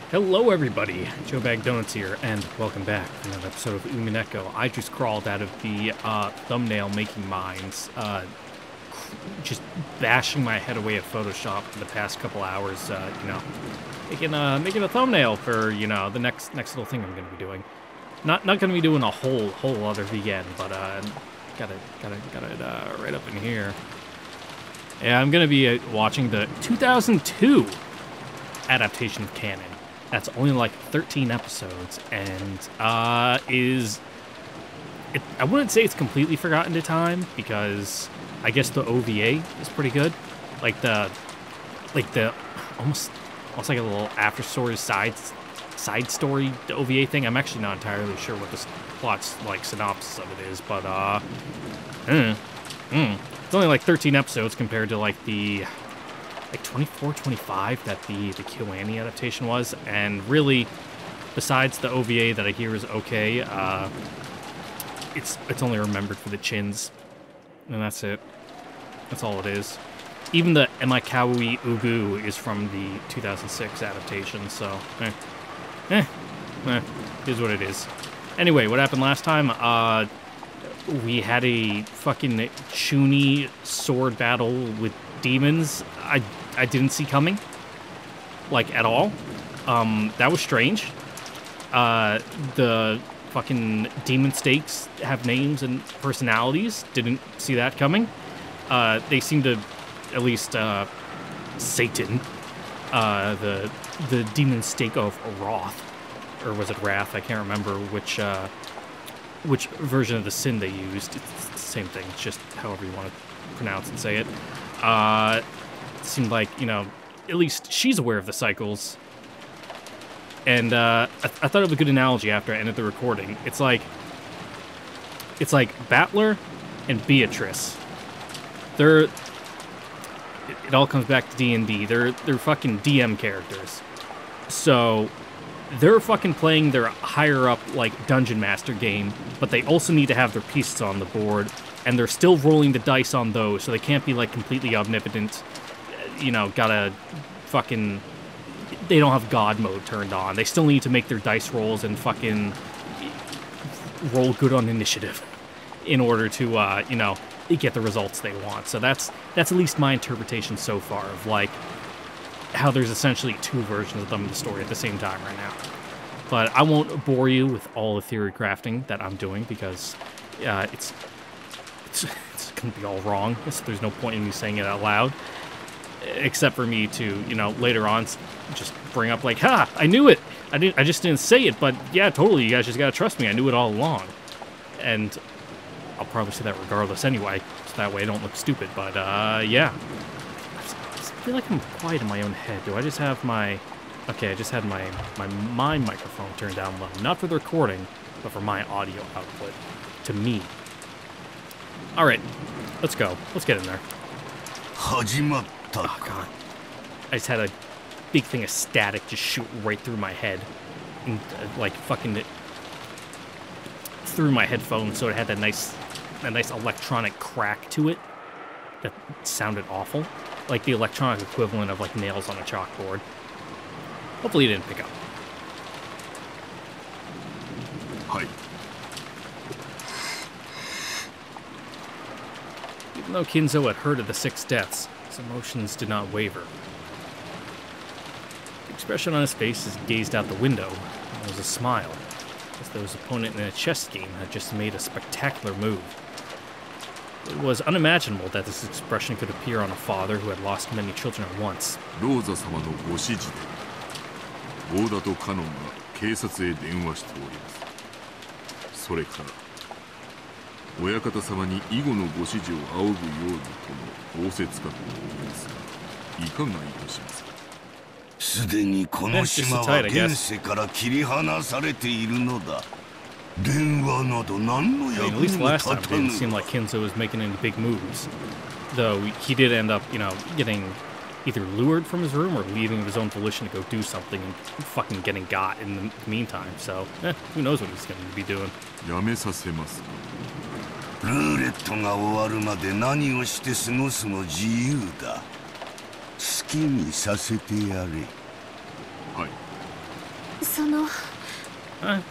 Hello everybody, Joe Bag Donuts here, and welcome back to another episode of Umineko. I just crawled out of the thumbnail making mines, just bashing my head away at Photoshop for the past couple hours, making a thumbnail for, the next little thing I'm gonna be doing. Not gonna be doing a whole other VN, but got it right up in here. Yeah, I'm gonna be watching the 2002 adaptation of Canon. That's only like 13 episodes, and I wouldn't say it's completely forgotten to time, because I guess the OVA is pretty good. Like the almost like a little after story side story, the OVA thing. I'm actually not entirely sure what the plot's like synopsis of it is, but it's only like 13 episodes compared to like the 24, 25 that the KyoAni adaptation was, and really, besides the OVA that I hear is okay, it's only remembered for the chins, and that's it. That's all it is. Even the Emikawi Ugu is from the 2006 adaptation, so it is what it is. Anyway, what happened last time? We had a fucking Chuni sword battle with demons. I didn't see coming, like, at all. That was strange. The fucking demon stakes have names and personalities. Didn't see that coming. They seem to, at least, Satan, the demon stake of Roth, or was it Wrath? I can't remember which version of the sin they used. It's the same thing. It's just however you want to pronounce and say it. Seemed like, at least she's aware of the cycles. And I thought of a good analogy after I ended the recording. It's like Battler and Beatrice. It all comes back to D&D. They're fucking DM characters. So they're fucking playing their higher up, like, Dungeon Master game, but they also need to have their pieces on the board, and they're still rolling the dice on those, so they can't be, like, completely omnipotent. Gotta fucking... They don't have God mode turned on. They still need to make their dice rolls and fucking roll good on initiative in order to, get the results they want. So that's at least my interpretation so far of, like, how there's essentially two versions of them in the story at the same time right now. But I won't bore you with all the theory crafting that I'm doing, because it's going to be all wrong. So there's no point in me saying it out loud. Except for me to, later on just bring up, like, ha, I knew it. I just didn't say it, but yeah, totally, you guys just gotta trust me. I knew it all along. And I'll probably say that regardless anyway, so that way I don't look stupid, but, yeah. I feel like I'm quiet in my own head. Do I just have my... Okay, I just had my microphone turned down low. Not for the recording, but for my audio output. To me. Alright, let's go. Let's get in there. Oh, God. I just had a big thing of static just shoot right through my head. And, like, fucking... through my headphones, so it had that nice electronic crack to it. That sounded awful. Like the electronic equivalent of, like, nails on a chalkboard. Hopefully you didn't pick up. Hi. Even though Kinzo had heard of the 6 deaths, his emotions did not waver. The expression on his face as he gazed out the window was a smile, as though his opponent in a chess game had just made a spectacular move. It was unimaginable that this expression could appear on a father who had lost many children at once. Rosa-samaのご指示で、大田とカノンが警察へ電話しております。それから、親方様に以後のご指示を仰ぐようにとの仰せつかっておりますが、いかがいたしますか。すでにこの島は現世から切り離されているのだ。電話など何の役にも立たぬ。At least last time it didn't seem like Kinzo was making any big moves. Though he did end up, getting either lured from his room or leaving of his own volition to go do something and fucking getting got in the meantime. So, who knows what he's going to be doing. やめさせますか。ルーレットが終わるまで何をして過ごすも自由だ。好きにさせてやれ。はい。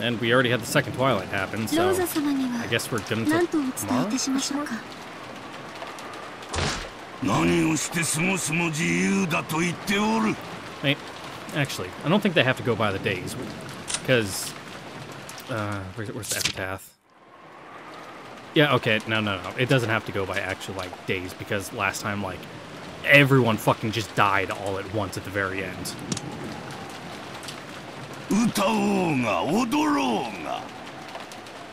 And we already had the second Twilight happen, so I guess we're gonna take tomorrow? 何をして過ごすも自由だと言っておる。 Wait, actually, I don't think they have to go by the days, because where's the epitaph? Yeah, okay, no, it doesn't have to go by actual like days, because last time like everyone fucking just died all at once at the very end. 歌おうが踊ろうが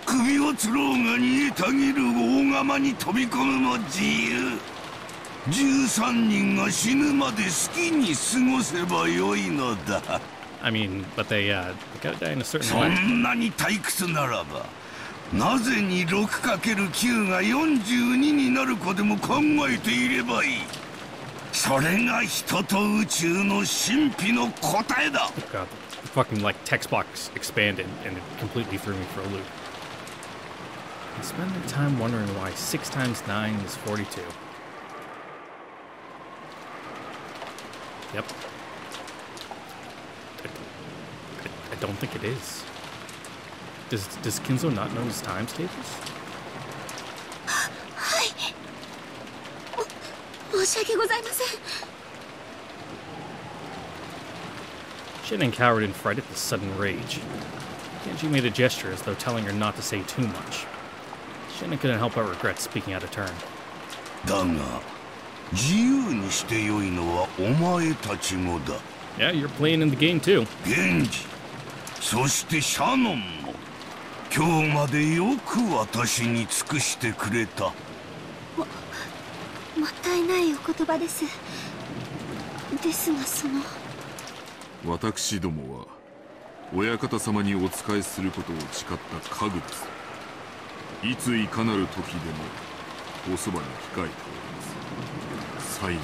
首をつろうが煮えたぎる大釜に飛び込むも自由。13人が死ぬまで好きに過ごせばよいのだ。 I mean, but they gotta die in a certain way. そんなに退屈ならばなぜに 6×9 が42になるかでも考えていればいい。それが人と宇宙の神秘の答えだ。 God, the fucking like text box expanded and it completely threw me for a loop. And spend their time wondering why 6 times 9 is 42. Yep. I don't think it is. Does Kinzo not know his times tables? Shannon cowered in fright at the sudden rage. Genji made a gesture as though telling her not to say too much. Shannon couldn't help but regret speaking out of turn. だが自由にしてよいのはお前たちもだ。 Yeah, you're playing in the game too. 源氏、そしてシャノンも今日までよく私に尽くしてくれた。 もったいないお言葉です。ですがその私どもは親方様にお仕えすることを誓った家具です。いついかなる時でもおそばに控えております。最後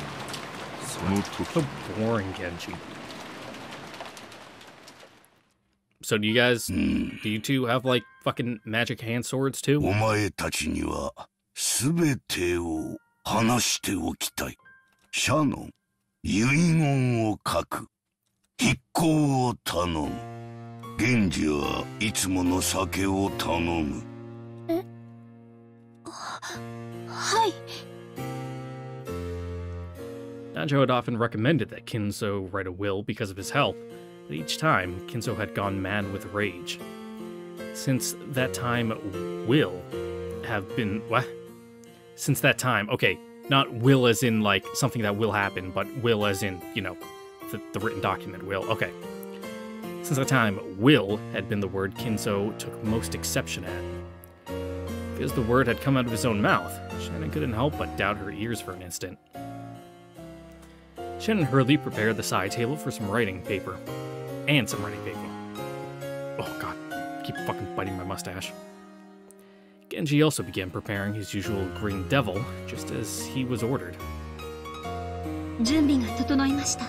その時。 So boring, Genji. So do you two have like fucking magic hand swords too? お前たちにはすべてを話しておきたい。シャノン、遺言を書く。筆行を頼む。源氏はいつもの酒を頼む。え？はい。 Danjo had often recommended that Kinzo write a will because of his health, but each time, Kinzo had gone mad with rage. Since that time, Since that time, okay, not will as in, like, something that will happen, but will as in, you know, the written document will, okay. Since that time, will had been the word Kinzo took most exception at. Because the word had come out of his own mouth, Shannon couldn't help but doubt her ears for an instant. Shannon hurriedly prepared the side table for some writing paper. And some writing paper. Oh god, I keep fucking biting my mustache. Genji also began preparing his usual green devil, just as he was ordered. 準備が整いました。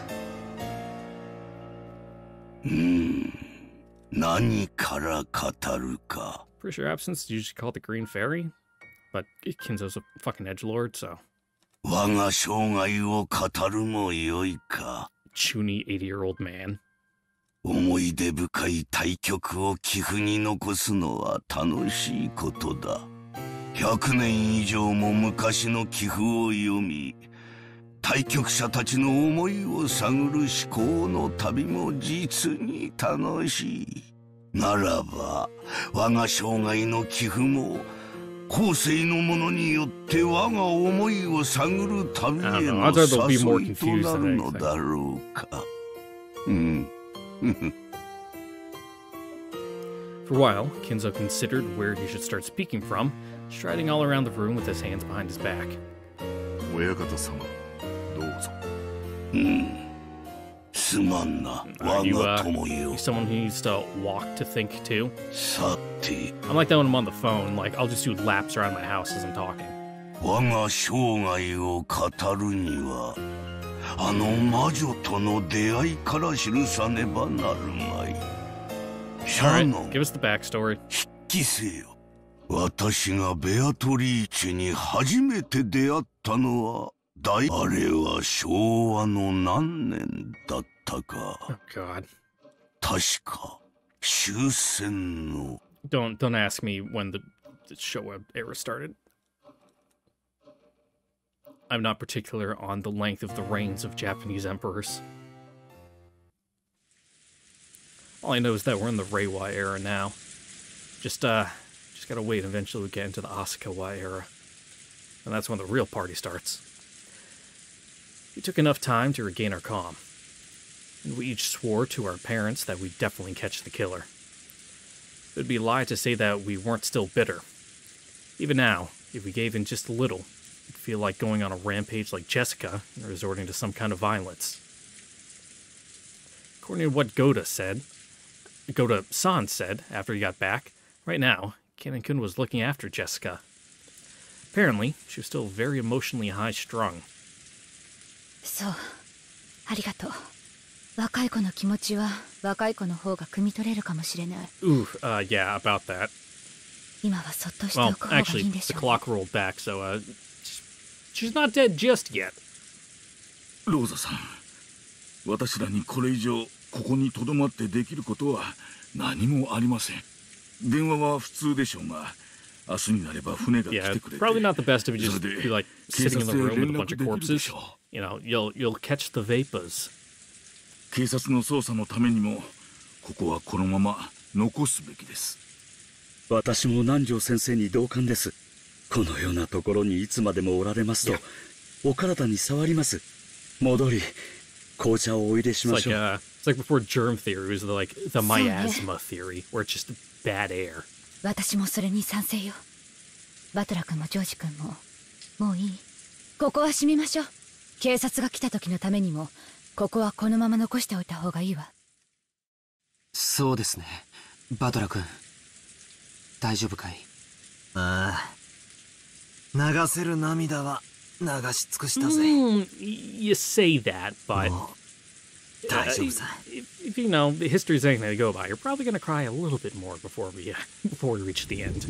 何から語るか。 Pretty sure absence is usually called the Green Fairy, but Kinzo's a fucking edgelord, so. 我が生涯を語るもよいか。 Chuny 80-year-old man. 思い出深い対局を棋譜に残すのは楽しいことだ。100年以上も昔の棋譜を読み、対局者たちの思いを探る思考の旅も実に楽しい。ならば、我が生涯の棋譜も、後世の者によって我が思いを探る旅への誘いとなるのだろうか。For a while, Kinzo considered where he should start speaking from, striding all around the room with his hands behind his back. 親方様、どうぞ。すまんな、 Are 我 you, が友よ。 someone who needs to walk to think too? さて、 I'm like that when I'm on the phone, like I'll just do laps around my house as I'm talking. 我が生涯を語るには、あの魔女との出会いから記さねばなるまい。シャ Alright, ノン、 give us the backstory. 筆記せよ。私がベアトリーチェに初めて出会ったのは、あれは昭和の何年だったか。Oh god. 確か終戦の Don't ask me when the Showa era started. I'm not particular on the length of the reigns of Japanese emperors. All I know is that we're in the Reiwa era now. Just gotta wait. Eventually we get into the Asakawa era. And that's when the real party starts. We took enough time to regain our calm. And we each swore to our parents that we'd definitely catch the killer. It would be a lie to say that we weren't still bitter. Even now, if we gave in just a little, it'd feel like going on a rampage like Jessica and resorting to some kind of violence. According to what Goda-san said after he got back, right now, Kanen-kun was looking after Jessica. Apparently, she was still very emotionally high-strung. そう、ありがとう。若い子の気持ちは若い子の方が汲み取れるかもしれない。Ooh, yeah, about that. 今はそっとしておく方がいい Actually, んで the しょう。 clock rolled back, so, she's not dead just yet. ローザさん、私らにこれ以上ここに留まってできることは何もありません。電話は普通でしょうが、明日になれば船が来 Yeah, てくれて、 probably not the best if you just それで be like 警 sitting 察 in へ the room 連 with a bunch 絡 of できるで corpses. しょう。You know, you'll catch the vapors. 警察の捜査のためにも、ここはこのまま残すべきです。私も南條先生に同感です。このようなところにいつまでもおられますと、お体に触ります。戻り、紅茶をお入れしましょう。It's like before germ theory was the miasma theory, where it's just bad air. 私もそれに賛成よ。バトラ君もジョージ君も、もういい。ここは閉めましょう。警察が来た時のためにも、ここはこのまま残しておいた方がいいわ。そうですね。バトラ君、大丈夫かい？ああ、流せる涙は流し尽くしたぜ。You say that, but 大丈夫さ。if you know history is anything to go by, you're probably going to cry a little bit more before we reach the end.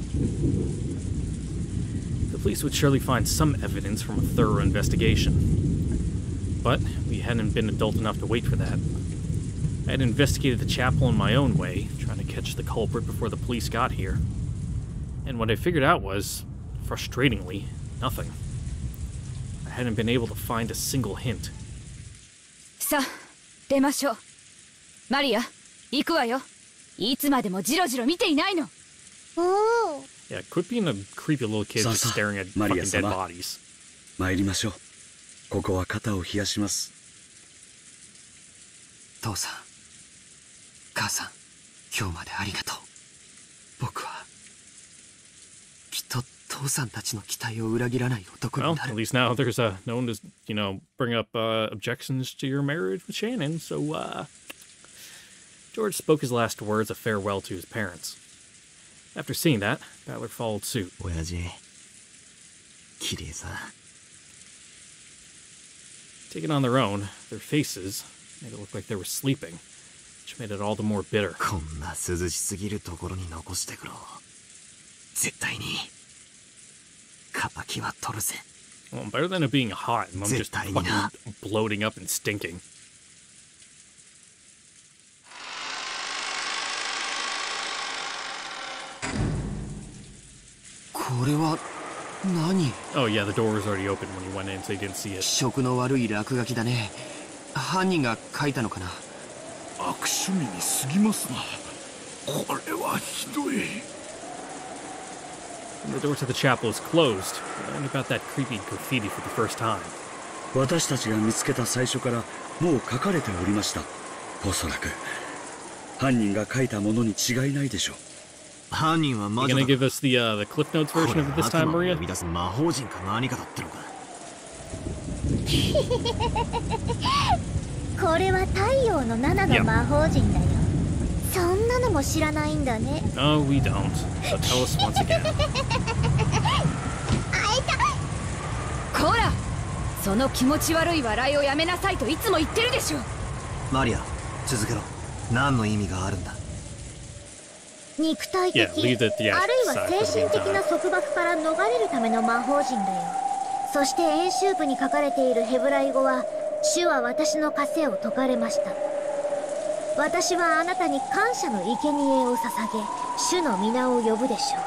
The police would surely find some evidence from a thorough investigation, but we hadn't been adult enough to wait for that. I had investigated the chapel in my own way, trying to catch the culprit before the police got here. And what I figured out was, frustratingly, nothing. I hadn't been able to find a single hint. さあ、出ましょう。マリア、行くわよ。いつまでもジロジロ見ていないの。Yeah, quit being a creepy little kid just staring at fucking dead bodies. 参りましょう。ここは肩を冷やします。父さん、母さん、今日までありがとう。僕はきっと父さんたちの期待を裏切らない男に Well, な at る。 least now there's no one to, bring up objections to your marriage with Shannon, so, George spoke his last words of farewell to his parents. After seeing that, Battler followed suit. 親父、綺麗さ。Taken on their own, their faces made it look like they were sleeping, which made it all the more bitter. こんな涼しすぎるところに残してくろう。絶対に敵は取るぜ。 Well, better than it being hot and them just fucking bloating up and stinking. これは何？ Oh yeah, the door was already open when you went in, so you didn't see it. 気色の悪い落書きだね。犯人が書いたのかな？悪趣味に過ぎますな。これはひどい。 And the door to the chapel is closed. I learned about that creepy graffiti for the first time. 私たちが見つけた最初からもう書かれておりました。おそらく犯人が書いたものに違いないでしょう。犯人は魔 You 女 gonna だ。 give us the Cliff Notes こ version れ of it this 悪 time, 魔を Maria? 呼び出す魔法人か何かだってのか。これは太陽の7の魔法陣だよ。そんなのも知らないんだね。 No, we don't. So tell us once again. こら、その気持ち悪い笑いをやめなさいといつも言ってるでしょ。マリア、続けろ。何の意味があるんだ。肉体的、 Yeah, leave it, yeah, あるいは精神的な束縛から逃れるための魔法陣だよ。そして演習部に書かれているヘブライ語は、主は私の枷を解かれました。私はあなたに感謝の生贄を捧げ、主の皆を呼ぶでしょう。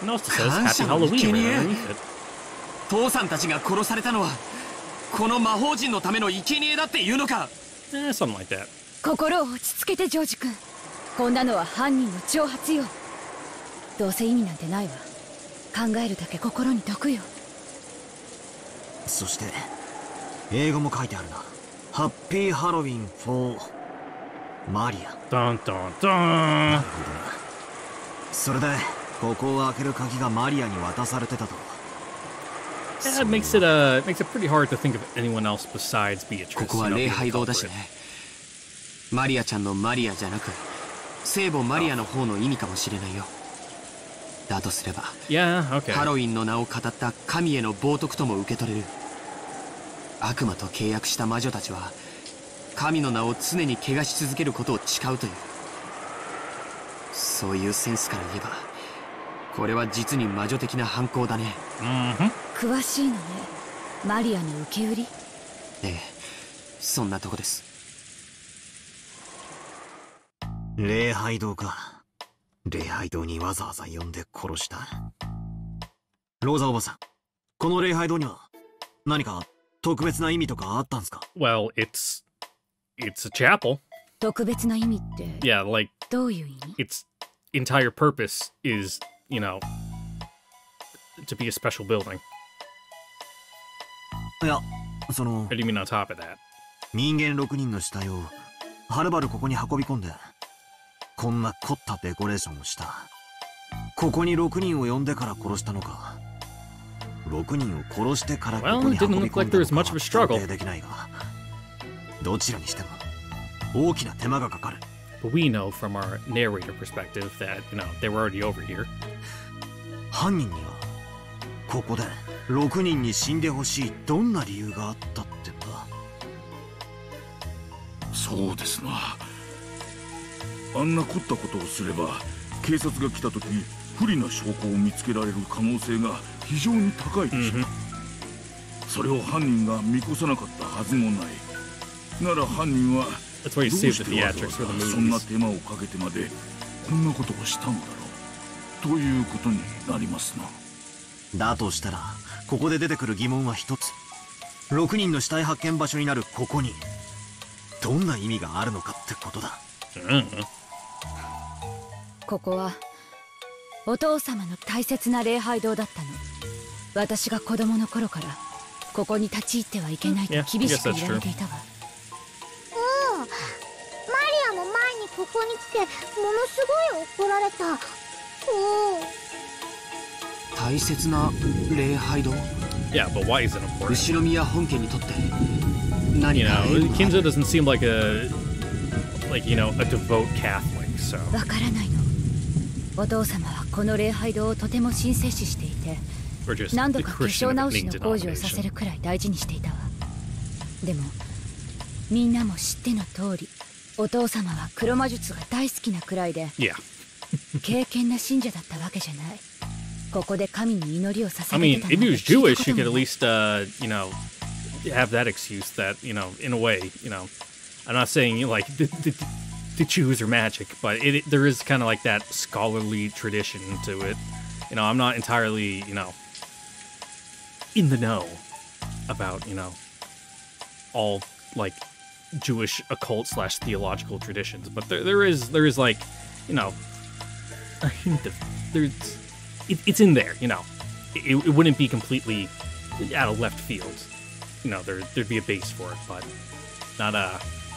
It also says Happy Halloween right underneath it. 父さんたちが殺されたのはこの魔法陣のための生贄だっていうのか。Something like that. 心を落ち着けてジョージ君。こんなのは犯人の挑発よ。どうせ意味なんてないわ。考えるだけ心に毒よ。そして英語も書いてあるな。ハッピーハロウィン for マリア。Dun dun な dun. るほどな。それでここを開ける鍵がマリアに渡されてたと。 Yeah, it makes it pretty hard to think of anyone else besides Beatrice. ここは you know, 礼 being 拝 the 堂だし culprit. ね。マリアちゃんのマリアじゃなく聖母マリアの方の意味かもしれないよ。だとすれば Yeah, okay. ハロウィンの名を語った神への冒涜とも受け取れる。悪魔と契約した魔女たちは神の名を常に汚し続けることを誓うという。そういうセンスから言えばこれは実に魔女的な犯行だね。詳しいのね。マリアの受け売り。ええ、そんなとこです。礼拝堂か。礼拝堂にわざわざ呼んで殺した。ローザおばさん、この礼拝堂には何か特別な意味とかあったんですか？ Well, it's a chapel. 特別な意味って Yeah, like どういう意味？ its entire purpose is, you know, to be a special building. いや、その What do you mean on top of that? 人間6人の死体をはるばるここに運び込んでこんな凝ったデコレーションをした。ここに6人を呼んでから殺したのか、6人を殺してからここに運び込んだのかは断定できないが、どちらにしても大きな手間がかかる。 But we know from our narrator perspective that, you know, they were already over here. 犯人にはここで6人に死んでほしいどんな理由があったってんだ。そうですな。あんな凝ったことをすれば警察が来た時不利な証拠を見つけられる可能性が非常に高いでしょう。それを犯人が見越さなかったはずもない。なら犯人は That's ど why う you し save て the わざ theatrics わ for the ざそんな movies. 手間をかけてまでこんなことをしたんだろうということになりますな。だとしたらここで出てくる疑問は一つ。6人の死体発見場所になるここにどんな意味があるのかってことだ。ここはお父様の大切な礼拝堂だったの。私が子供の頃からここに立ち入ってはいけないと厳しく言われていたわ。うん。マリアも前にここに来てものすごい怒られた。大切な礼拝堂。 Yeah, but why is it important? 後宮本家にとって何 You か know, Kinzo doesn't seem like you know, a devout Catholic, so. わからないの。お父様はこの礼拝堂をとても神聖視していて、 Or just 何度 the か化 Christian 粧 of 直 a し big の工事をさせ denomination. るくらい大事にしていたわ。でもみんなも知っての通り、お父様は黒魔術が大好きなくらいで Yeah. 敬虔な信者だったわけじゃない。ここで神に祈りを I 捧げ mean, てた if の he を was 聞い Jewish, た you こ could と at もない。 least, you know, have that excuse that, you know, in a way, you know, I'm not saying like the Jews are magic, but there is kind of like that scholarly tradition to it. You know, I'm not entirely, you know, in the know about, you know, all like Jewish occult / theological traditions, but there is like, you know, a hint of it's in there, you know. It wouldn't be completely out of left field. You know, there'd be a base for it, but not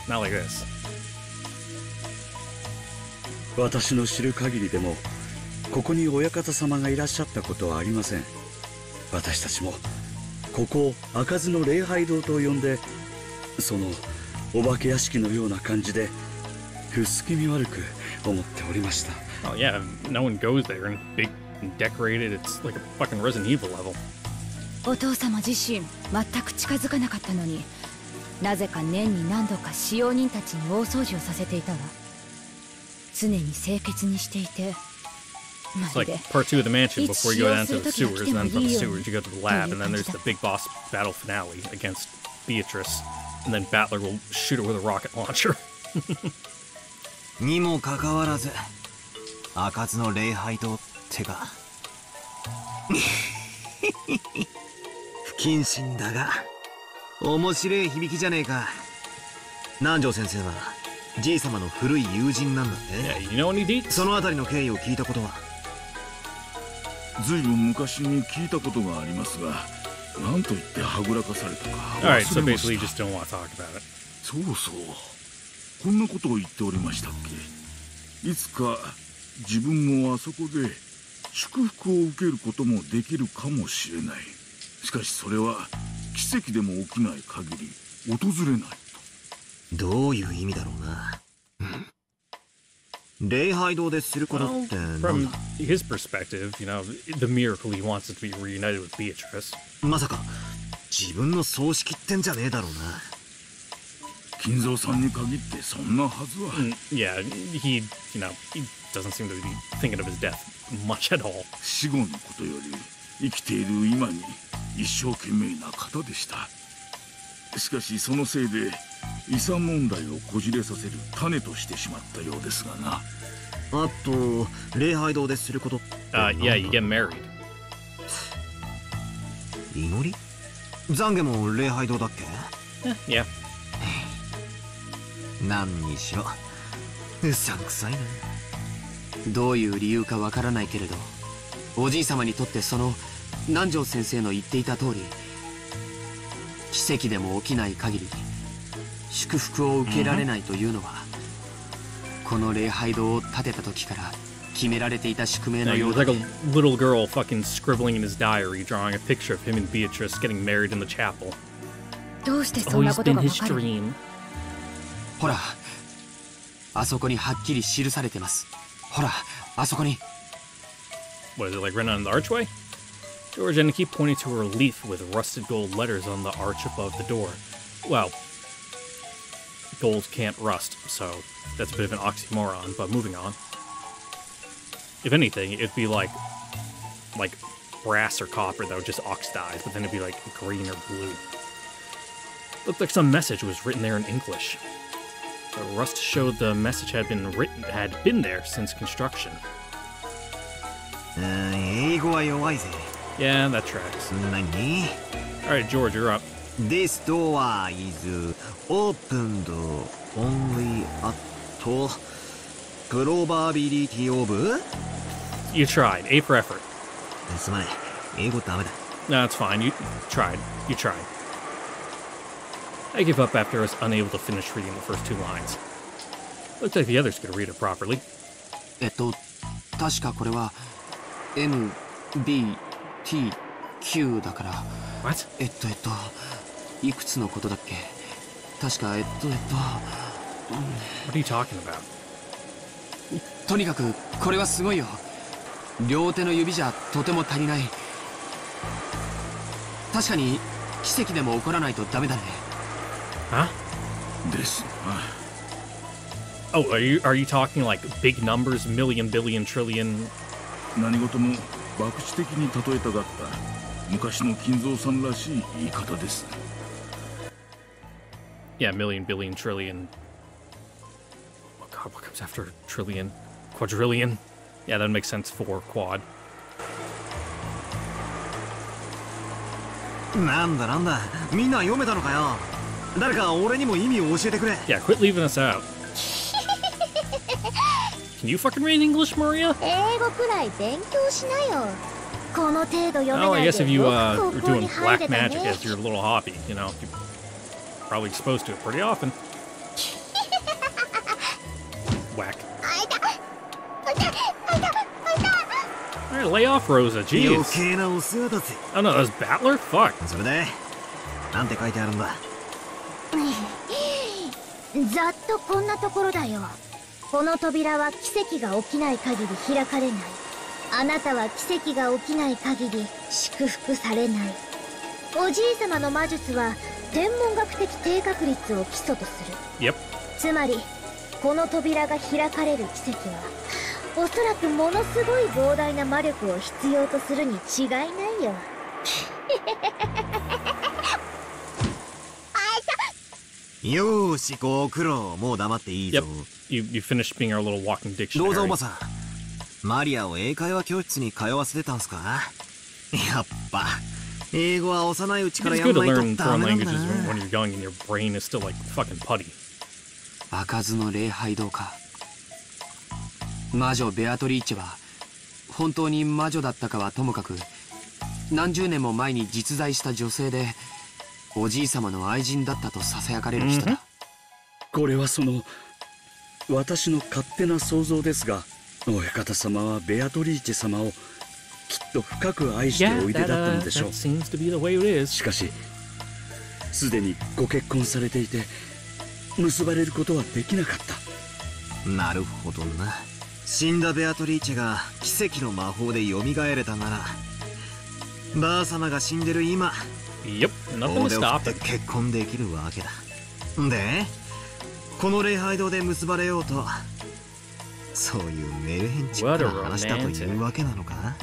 like this. 私の知る限りでもここに親方様がいらっしゃったことはありません。私たちもここを開かずの礼拝堂と呼んで、そのお化け屋敷のような感じで薄気味悪く思っておりました。 Oh yeah, no one goes there and big and decorated. It's like a fucking Resident Evil level. お父様自身全く近づかなかったのに、なぜか年に何度か使用人たちに大掃除をさせていたわ。常に清潔にしていて、ま It's る like で part 2 of the mansion い before つ you 使 go 用 down す to る the 時が sewers, 来て and も then from いい the ように sewers you go to the という lab, and then 感 there's じだ the big boss battle finale against Beatrice. and then Battler will shoot her with a rocket launcher. にもかかわらず開かずの礼拝堂ってか不謹慎だが面白い響きじゃねえか。南條先生はじい様の古い友人なんだって。Yeah, you know any deets? そのあたりの経緯を聞いたことは。ずいぶん昔に聞いたことがありますが、何と言ってはぐらかされたか忘れま Alright, した。 so basically you just don't want to talk about it. そうそう、こんなことを言っておりましたっけ。いつか自分もあそこで祝福を受けることもできるかもしれない。しかしそれは奇跡でも起きない限り訪れないと。どういう意味だろうな。礼拝堂ですることってなんだ。 From his perspective, you know, the miracle he wants is to be reunited with Beatrice. まさか自分の葬式ってんじゃねえだろうな。金蔵さんに限ってそんなはずは。Yeah, he doesn't seem to be thinking of his death much at all. 死後のことより生きている今に一生懸命な方でした。しかしそのせいで遺産問題をこじれさせる種としてしまったようですがな。あと礼拝堂ですることって。Yeah, you get married. 祈り？懺悔も礼拝堂だっけ？ Yeah. 何にしろうさんくさいな。どういう理由かわからないけれど、おじい様にとってその南條先生の言っていた通り、奇跡でも起きない限り祝福を受けられないというのは、この礼拝堂を建てた時から決められていた宿命 No, の he よう was だ like a little girl fucking scribbling in his diary, drawing a picture of him and Beatrice getting married in the chapel. どうしてそんな Always こと been がわ his かる？ dream. ほら、あそこにはっきり記されてます。ほら、あそこに。 What is it, like written on the archway? George and keep pointing to a relief with rusted gold letters on the arch above the door. Well, gold can't rust, so that's a bit of an oxymoron, but moving on. If anything, it'd be like brass or copper that would just oxidize, but then it'd be like green or blue. Looked like some message was written there in English. The rust showed the message had been there since construction. 英語は弱いぜ。 Yeah, that tracks. 何？ Alright, George, you're up. This door is opened only at probability of? You tried. A for effort. すまない。英語ダメだ。 No, it's fine. You tried. You tried. I give up after I was unable to finish reading the first two lines. Looks like the others could read it properly. 確かこれは M, B, T, Q だから。 What? いくつのことだっけ？確かWhat are you talking about? とにかくこれはすごいよ。両手の指じゃとても足りない。確かに奇跡でも起こらないとダメだね。Huh? ですな。 Oh, are you talking like big numbers, million, billion, trillion? 何事も博打的に例えたがった昔の金蔵さんらしい言い方です。 Yeah, million, billion, trillion. Oh god, what comes after trillion? Quadrillion? Yeah, that makes sense for quad. なんだみんな読めたのかよ。誰か俺にも意味を教えてくれ。 Yeah, quit leaving us out. Can you fucking read English, Maria? 英語くらい勉強しなよ。この程度読め Oh, な I い guess if で you よ were く高校 doing に入 black れた magic ね。 as your little hobby, you know, you're probably exposed to it pretty often. Whack. Alright, lay off, Rosa. 余 Jeez. 計なお世話だぜ。 Oh no, that's Battler? Fuck. それでなんて書いてあるんだ。ざっとこんなところだよ。この扉は奇跡が起きない限り開かれない。あなたは奇跡が起きない限り祝福されない。おじい様の魔術は天文学的低確率を基礎とする。 Yep. つまりこの扉が開かれる奇跡はおそらくものすごい膨大な魔力を必要とするに違いないよ。よーし、ご苦労。もう黙っていいぞ。Yep, you finished being our little walking ローザお dictionary. ばさん、マリアを英会話教室に通わせてたんすか？やっぱ、英語は幼いうちから It's やん good to ないと learn ダ foreign メなんだ languages な。 when you're young and your brain is still like fucking putty. 開かずの礼拝堂か。魔女ベアトリーチェは本当に魔女だったかはともかく、何十年も前に実在した女性でおじい様の愛人だったとささやかれる人だ。これは私の勝手な想像ですが、親方様はベアトリーチェ様をきっと深く愛しておいでだったのでしょう。 seems to be the way it is. しかしすでにご結婚されていて結ばれることはできなかった。なるほどな。死んだベアトリーチェが奇跡の魔法で蘇れたなら、ばあ様が死んでる今、 Yep, nothing 大 to 手を stop 振っ it. て結婚できるわけだ。で、この礼拝堂で結ばれようと、そういうメルヘンチックな話だというわけなのか？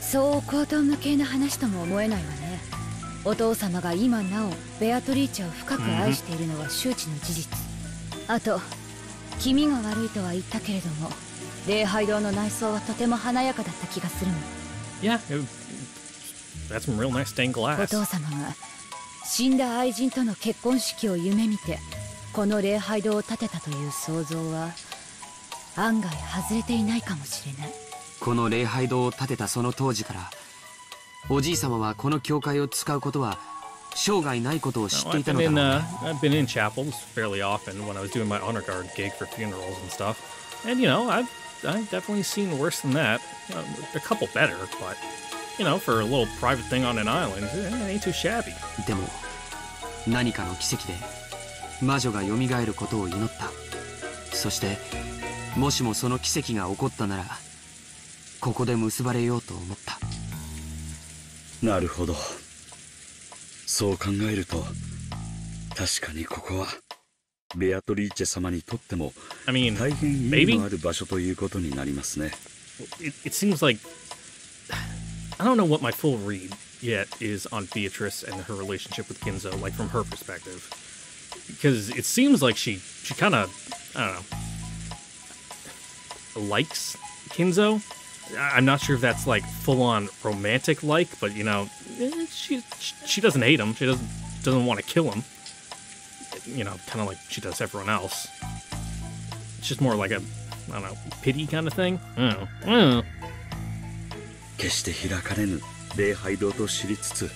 そう口頭無形な話とも思えないわね。お父様が今なおベアトリーチェを深く愛しているのは周知の事実。あと気味が悪いとは言ったけれども、礼拝堂の内装はとても華やかだった気がするの。 Yeah, that's some real nice stained お glass. 父様が死んだ愛人との結婚式を夢見てこの礼拝堂を建てたという想像は案外外れていないかもしれない。この礼拝堂を建てたその当時から、おじい様はこの教会を使うことは生涯ないことを知っていたのだろうね。I've been in chapels fairly often when I was doing my honor guard gig for funerals and stuff. And you know, I've definitely seen worse than that. A couple better, but you know, for a little private thing on an island, it ain't too shabby. でも何かの奇跡で魔女が蘇ることを祈った。そしてもしもその奇跡が起こったなら、ここで結ばれようと思った。なるほど。そう考えると確かにここはベアトリーチェ様にとっても I mean, 大変意味のある場所ということになりますね。 it seems like I don't know what my full read yet is on Beatrice and her relationship with Kinzo, like from her perspective, because it seems like she kind of, I don't know, likes Kinzo. I'm not sure if that's like full on romantic like, but you know, she doesn't hate him. She doesn't want to kill him. You know, kind of like she does everyone else. It's just more like a, I don't know, pity kind of thing. I don't know. 決して開かれぬ礼拝堂と知りつつ、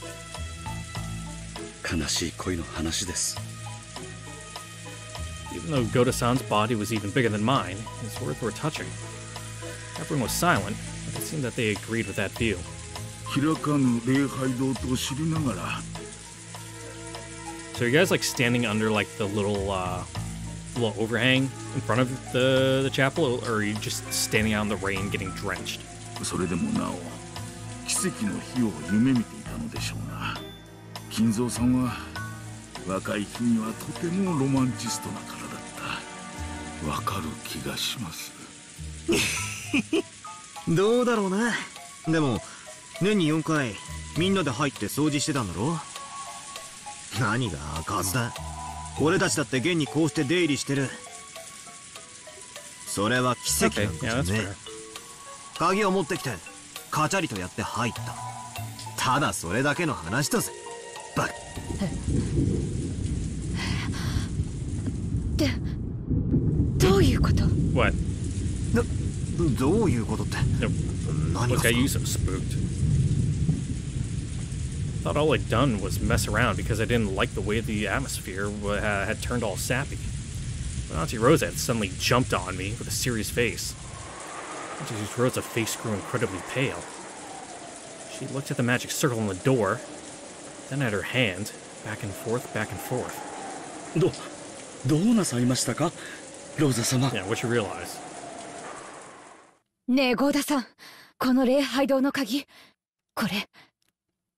悲しい恋の話です。 Even though Goda-san's body was even bigger than mine, his words were touching. Everyone was silent, but it seemed that they agreed with that view. 開かぬ礼拝堂と知りながら、 So are you guys like standing under like the little overhang in front of the chapel, or are you just standing out in the rain getting drenched? それでもなお奇跡の日を夢見ていたのでしょうな。金蔵さんは若い日にはとてもロマンチストな方だった。わかる気がします。どうだろうな。でも年に4回みんなで入って掃除してたんだろ。何が開かずだ。俺たちだって現にこうして出入りしてる。それは奇跡なんだよ Okay, yeah, that's ね。 fair. 鍵を持ってきてカチャリとやって入った。ただそれだけの話だぜ。バカ。どういうこと？ What? どういうことって。 何 What が got you so spooked? Thought all I'd done was mess around because I didn't like the way the atmosphere had turned all sappy. But Auntie Rosa had suddenly jumped on me with a serious face. Auntie Rosa's face grew incredibly pale. She looked at the magic circle on the door, then at her hand, back and forth, back and forth. どうなさいましたか、ローザ様。 Yeah, what you realize? ねえゴーダさん、この礼拝堂の鍵、これ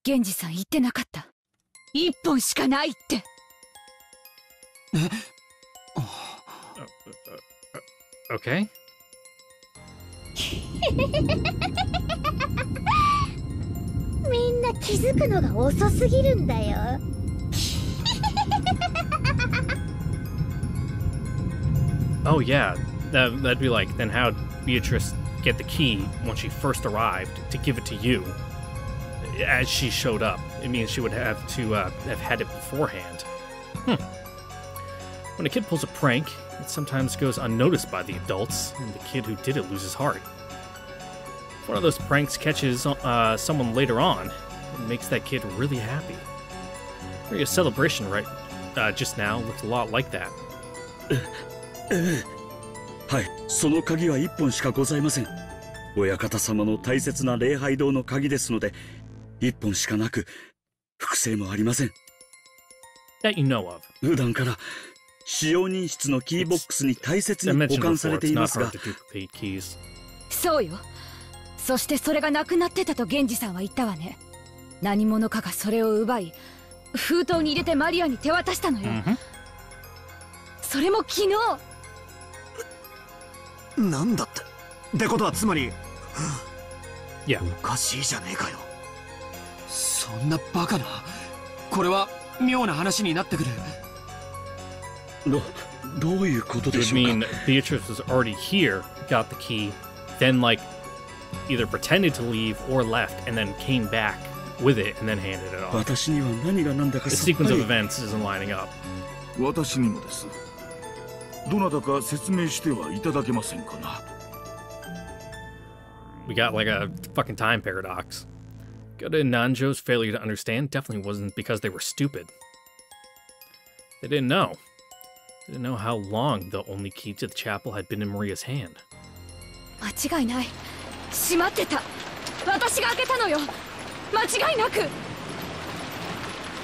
源氏さん言ってなかった。一本しかないって。Okay. みんな気づくのが遅すぎるんだよ。Oh yeah, that'd be like, then how'd Beatrice get the key when she first arrived to give it to you? As she showed up, it means she would have to have had it beforehand. When a kid pulls a prank, it sometimes goes unnoticed by the adults, and the kid who did it loses heart. If one of those pranks catches someone later on, it makes that kid really happy. Your celebration just now looked a lot like that. はい、その鍵は一本しかございません。親方様の大切な礼拝堂の鍵ですので、一本しかなく、複製もありません。That you know of. 普段から使用人室のキーボックスに大切に保管されていますが。そうよ。そしてそれがなくなってたと源氏さんは言ったわね。何者かがそれを奪い、封筒に入れてマリアに手渡したのよ。それも昨日。なんだってってことはつまり、いや、おかしいじゃねえかよ。そんなバカな。これは妙な話になってくる。どういうことでしょうか。 It would mean Beatrice was already here, got the key, then like either pretended to leave or left, and then came back with it and then handed it off. 私には何が何だか The sequence of events isn't lining up. 私にもです。どなたか説明してはいただけませんかな。We got like a fucking time paradox. Goda and Nanjo's failure to understand definitely wasn't because they were stupid. They didn't know. They didn't know how long the only key to the chapel had been in Maria's hand. 間違いない。閉まってた。私が開けたのよ。間違いなく。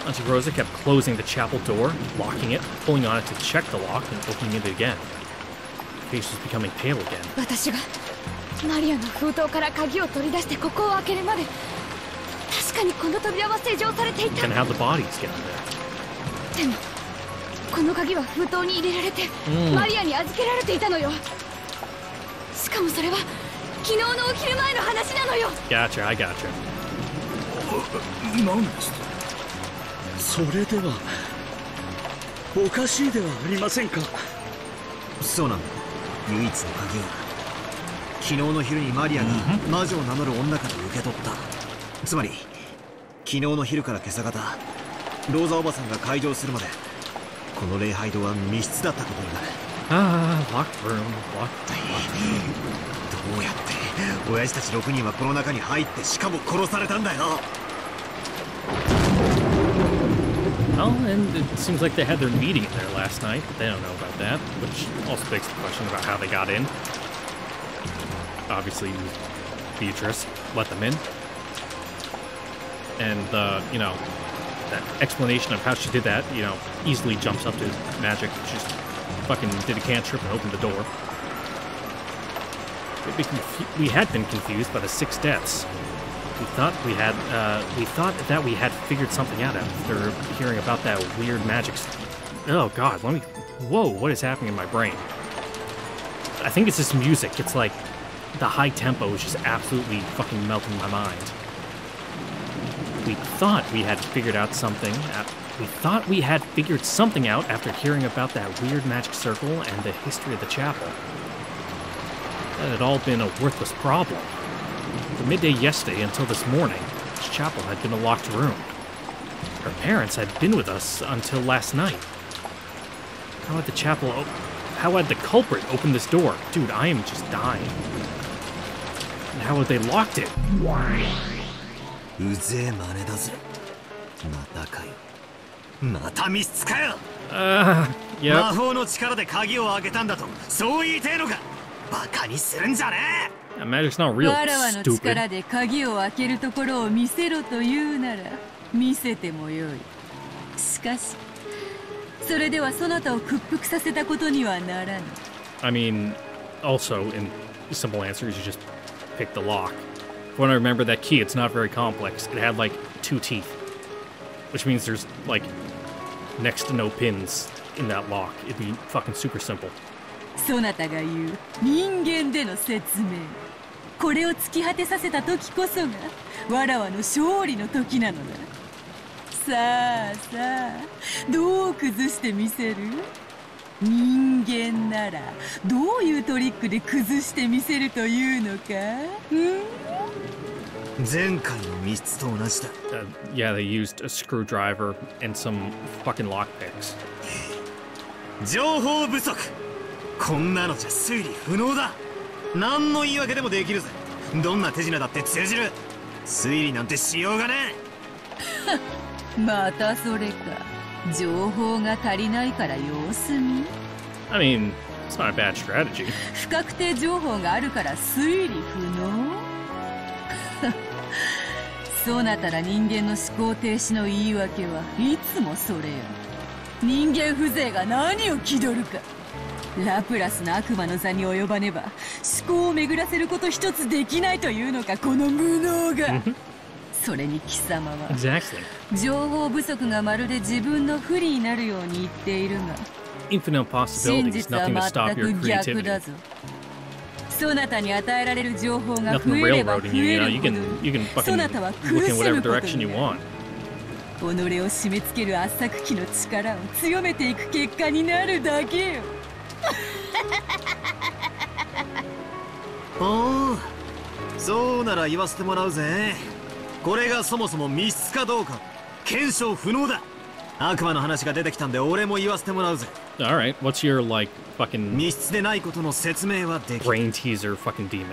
Auntie Rosa kept closing the chapel door, locking it, pulling on it to check the lock, and opening it again. Her face was becoming pale again. 私がマリアの封筒から鍵を取り出してここを開けるまで、確かにこの扉は施錠されていた。And how the bodies get in there. でもこの鍵は封筒に入れられて、マリアに預けられていたのよ。しかもそれは昨日のお昼前の話なのよ。Gotcha, I gotcha. 何ですか。それではおかしいではありませんか。そうなんだ。唯一の鍵は昨日の昼にマリアが魔女を名乗る女から受け取った。つまり昨日の昼から今朝方、ローザおばさんが開場するまでこの礼拝堂は密室だったことになる。Locked room, locked room. どうやって親父たち6人はこの中に入ってしかも殺されたんだよ。Well, and it seems like they had their meeting in there last night, but they don't know about that, which also begs the question about how they got in. Obviously, Beatrice let them in. And, that explanation of how she did that, easily jumps up to magic. She just fucking did a cantrip and opened the door. We had been confused by the 6 deaths. We thought that we had figured something out after hearing about that weird magic. Oh god, whoa, what is happening in my brain? I think it's this music. It's like the high tempo is just absolutely fucking melting my mind. We thought we had figured out something. We thought we had figured something out after hearing about that weird magic circle and the history of the chapel. That had all been a worthless problem. From midday yesterday until this morning, this chapel had been a locked room. Our parents had been with us until last night. How had the culprit opened this door? Dude, I am just dying. And how had they locked it? うぜえ真似だぜ。またかよ。また密室かよ。Yep. 魔法の力で鍵を開けたんだと、そう言いてえのか。バカにするんじゃねえ。Magic's not real, わらわの stupid. 力で鍵を開けるところを見せろと言うなら見せてもよい。しかしそれではそなたを屈服させたことにはならぬ。I mean, also, in simple answers, you just pick the lock. When I remember that key, it's not very complex. It had like 2 teeth, which means there's like next to no pins in that lock. It'd be fucking super simple. そなたが言う人間での説明、これを突き果てさせた時こそがわらわの勝利の時なのだ。さあさあ、どう崩してみせる？人間ならどういうトリックで崩してみせるというのか。前回の密室と同じだ。Yeah, they used a screwdriver and some fucking lockpicks. 情報不足。こんなのじゃ推理不能だ。何の言い訳でもできるぜ。どんな手品だって通じる。推理なんてしようがねえ。またそれか。情報が足りないから様子見。I mean, it's not a bad strategy. 不確定情報があるから推理不能。そなたら人間の思考停止の言い訳はいつもそれよ。人間風情が何を気取るか。ラプラスの悪魔の座に及ばねば思考を巡らせること一つできないというのか、この無能が。それに貴様は、情報不足がまるで自分の不利になるように言っているが、真実は全く逆だぞ。そなたに与えられる情報が増えれば増えるほど、そなたは苦しむことになる。己を締め付ける圧搾機の力を強めていく結果になるだけよ。おお、そうなら言わせてもらうぜ。これがそもそも密室かどうか検証不能だ。悪魔の話が出てきたんで俺も言わせてもらうぜ。Alright, what's your like fucking 密室でないことの説明はできる。 brain teaser fucking demon?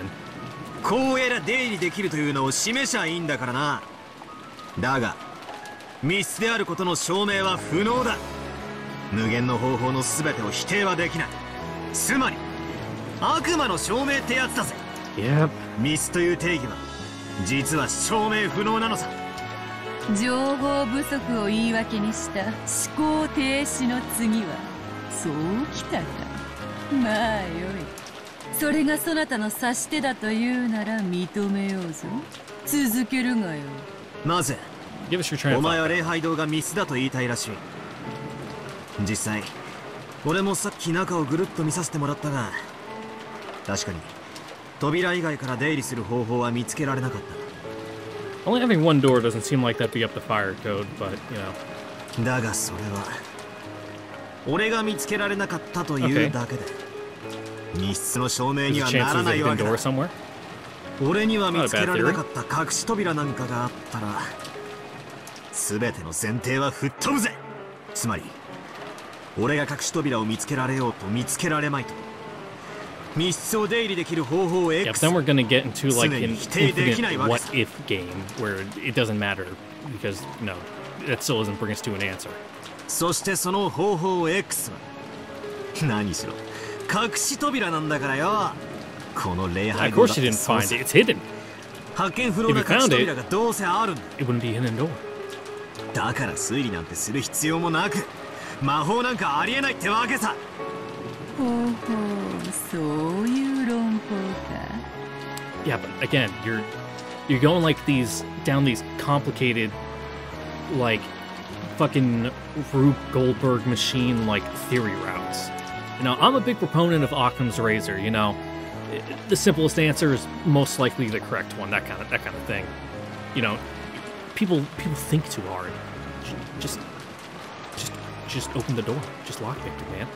こうやら出入りできるというのを示しゃいいんだからな。だが密室であることの証明は不能だ。無限の方法の全てを否定はできない。つまり悪魔の証明ってやつだぜ。Yep. 密室という定義は実は証明不能なのさ。情報不足を言い訳にした思考停止の次はそうきたか。まあよい。それがそなたの指し手だというなら認めようぞ。続けるがよ。なぜお前は礼拝堂が密室だと言いたいらしい。実際俺もさっき中をぐるっと見させてもらったが、確かに扉以外から出入りする方法は見つけられなかった。Only having one door doesn't seem like that'd be up the fire code, but you know. だがそれは俺が見つけられなかったというだけで、密室の証明にはならないわけだ。俺には見つけられなかった隠し扉なんかがあったら全ての前提は吹っ飛ぶぜ。つまり俺が隠し扉を見つけられようと見つけられまいと、密室を出入りできる方法を X。 Yeah, but then we're gonna get into like an infinite what if game where it doesn't matter because no, that still doesn't bring us to an answer. そしてその方法 X は何しろ隠し扉なんだからよ。この礼拝堂だってそうさ。発見不能な隠し扉がどうせあるんだ。だから推理なんてする必要もなく魔法なんかありえないってわけさ。ほうほう、そういう論法か。 Yeah, but again, you're going like down these complicated like fucking Rube Goldberg machine like theory routes. You know, I'm a big proponent of Occam's razor. You know, the simplest answer is most likely the correct one. That kind of thing. You know, people think too hard. Just open the door. Just lockpick it, man.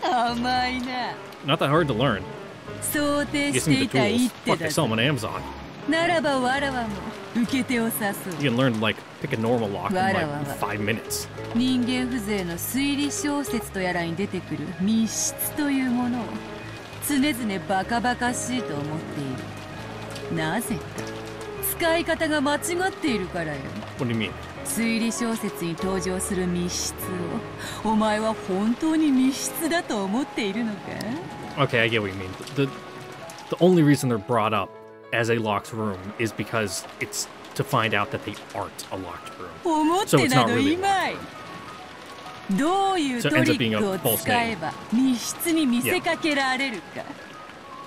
甘いな。 Not that hard to learn. 想定していた一手 Fuck, they sell them on Amazon. ならばわらわも受け手を誘う。 You can learn to like pick a normal lock in like 5 minutes. 人間風情の推理小説とやらに出てくる密室というものを常々バカバカしいと思っている。なぜか使い方が間違っているからよ。 What do you mean? 推理小説に登場する密室をお前は本当に密室だと思っているのか？ Okay, I get what you mean. The only reason they're brought up as a locked room is because it's to find out that they aren't a locked room. 思ってなどいまい。どういうトリックを使えば密室に見せかけられるか、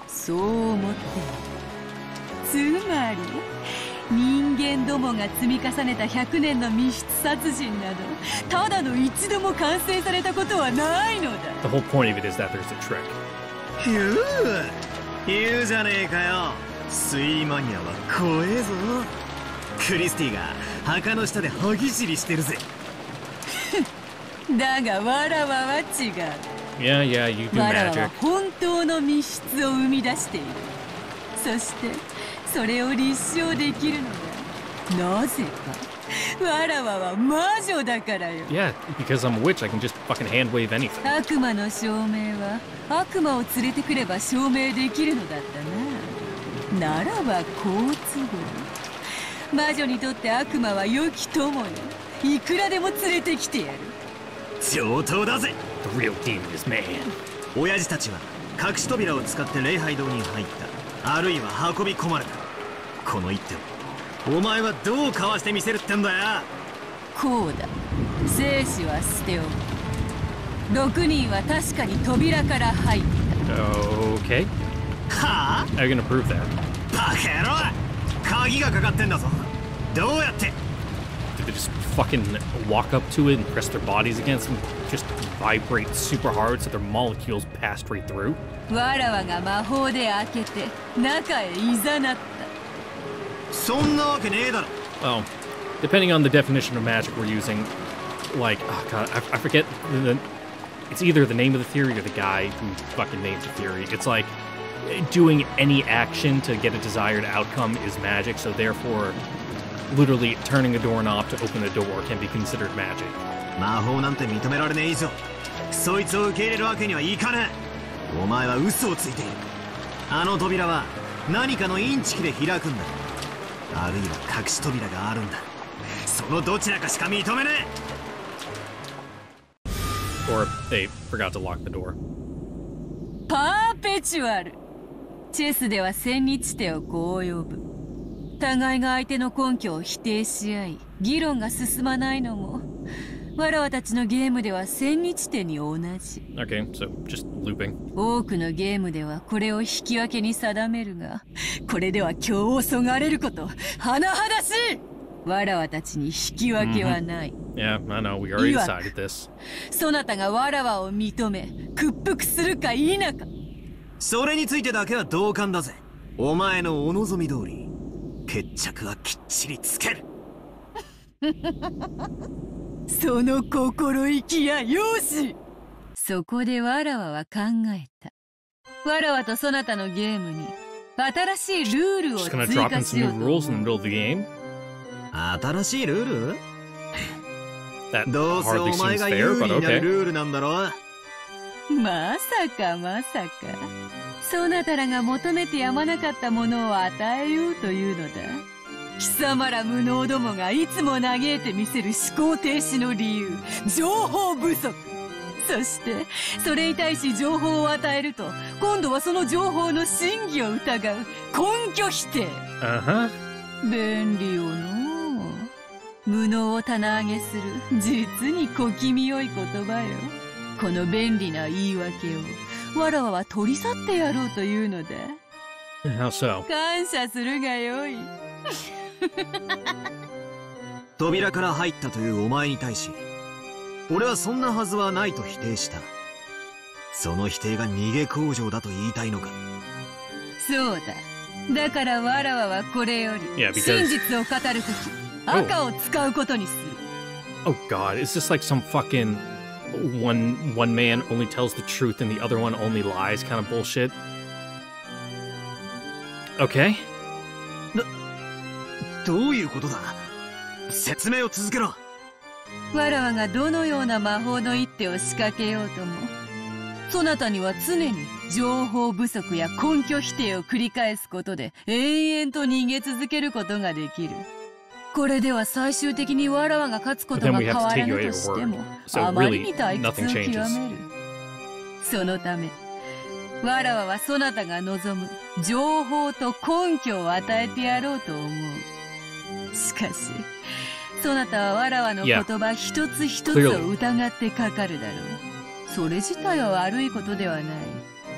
そう思っている。つまり人間どもが積み重ねた100年の密室殺人などただの一度も完成されたことはないのだ。 The whole point of it is that there's a trick. 言うじゃねえかよ。推理マニアは怖えぞ。クリスティが墓の下で歯ぎしりしてるぜ。だがわらわは違う。 Yeah, yeah, you do わらわは magic. 本当の密室を生み出している。そしてそれを立証できるのだ。なぜかわらわは魔女だからよ。 Yeah, because I'm a witch, I can just fucking hand wave anything. 悪魔の証明は悪魔を連れてくれば証明できるのだったな。ならば好都合。魔女にとって悪魔は良き友よ。いくらでも連れてきてやる。上等だぜ。 The real demon is man. 親父たちは隠し扉を使って礼拝堂に入った。あるいは運び込まれた。この一手をお前はどうかわしてみせるってんだよ。こうだ。生死は捨ておく。6人は確かに扉から入った。 Okay. はあ How are you gonna prove that? バカ野郎。鍵がかかってんだぞ。どうやって。 Did they just fucking walk up to it and press their bodies against it and just vibrate super hard so their molecules passed right through? わらわが魔法で開けて中へいざなった。そんなわけねえだろ。 Well, depending on the definition of magic we're using, like, oh god, I forget, it's either the name of the theory or the guy who fucking named the theory. It's like, doing any action to get a desired outcome is magic, so therefore, literally turning a doorknob to open a door can be considered magic. 魔法なんて認められねえ以上、そいつを受け入れるわけにはいかねえ。お前は嘘をついている。あの扉は何かのインチキで開くんだ。あるいは隠し扉があるんだ。そのどちらかしか認めねえ。 Or they forgot to lock the door. パーペチュアル。チェスでは千日手をこう呼ぶ。互いが相手の根拠を否定し合い、議論が進まないのもわらわたちのゲームでは千日手に同じ。 Okay, so just looping. 多くのゲームではこれを引き分けに定めるが、これでは今日をそがれること甚だしい。わらわたちに引き分けはない。Yeah, I know, we already decided this. そなたがわらわを認め屈服するか否か。それについてだけは同感だぜ。お前のお望み通り決着はきっちりつける。その心意気やよし。そこでわらわは考えた。わらわとそなたのゲームに新しいルールを Just 追 gonna drop 加 in し some よ new うと rules in 思 the う。 middle of the game? 新しいルール。 That どうせお hardly 前 seems が fair, 有 but 利になる okay. ルールなんだろ。まさかまさか。そなたらが求めてやまなかったものを与えようというのだ。貴様ら無能どもがいつも嘆いてみせる思考停止の理由、情報不足。そしてそれに対し情報を与えると今度はその情報の真偽を疑う根拠否定。便利よのう。無能を棚上げする実に小気味よい言葉よ。この便利な言い訳をわらわは取り去ってやろうというのだ。 How so? 感謝するがよい。扉から入ったというお前に対し、俺はそんなはずはないと否定した。その否定が逃げ口上だと言いたいのか。そうだ。だからわらわはこれより Yeah, because- 真実を語るとき赤を使うことにする。 Oh god, is this like some fucking one man only tells the truth and the other one only lies kind of bullshit? Okay. どういうことだ。説明を続けろ。わらわがどのような魔法の一手を仕掛けようとも、そなたには常に情報不足や根拠否定を繰り返すことで延々と逃げ続けることができる。これでは最終的にわらわが勝つことが変わらぬとしても、あまりに退屈を極める。そのため、わらわはそなたが望む情報と根拠を与えてやろうと思う。しかし、そなたはわらわの言葉一つ一つを疑ってかかるだろう。それ自体は悪いことではない。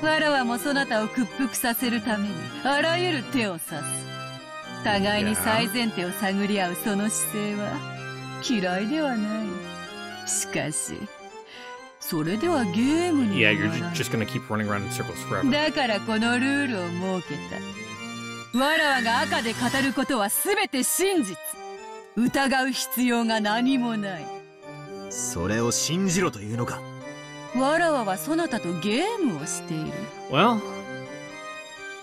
わらわもそなたを屈服させるためにあらゆる手を指す。互いに最善手を探り合うその姿勢は嫌いではない。しかし、それではゲームに Yeah, you're ならない。 just gonna keep running around in circles forever. だからこのルールを設けた。わらわが赤で語ることは全て真実。疑う必要が何もない。それを信じろというのか。わらわはそなたとゲームをしている。 Well,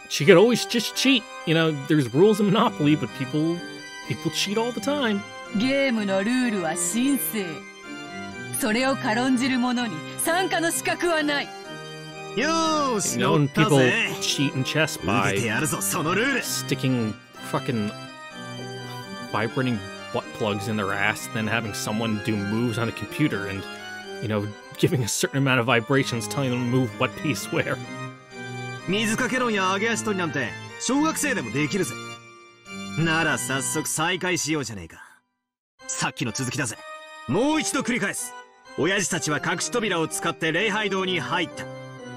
she could always just cheat. You know, there's rules in Monopoly, but people cheat all the time. ゲームのルールは神聖。それを軽んじる者に参加の資格はない。よーし、 You know, 乗 and った people ぜ。 cheat in chess 受け by てやるぞ、そのルール。 sticking fucking vibrating butt plugs in their ass, then having someone do moves on a computer and, you know, giving a certain amount of vibrations telling them to move what piece where. 水かけ論や揚げ足取りなんて小学生でもできるぜ。なら早速再開しようじゃねえか。さっきの続きだぜ。もう一度繰り返す。親父たちは隠し扉を使って礼拝堂に入った。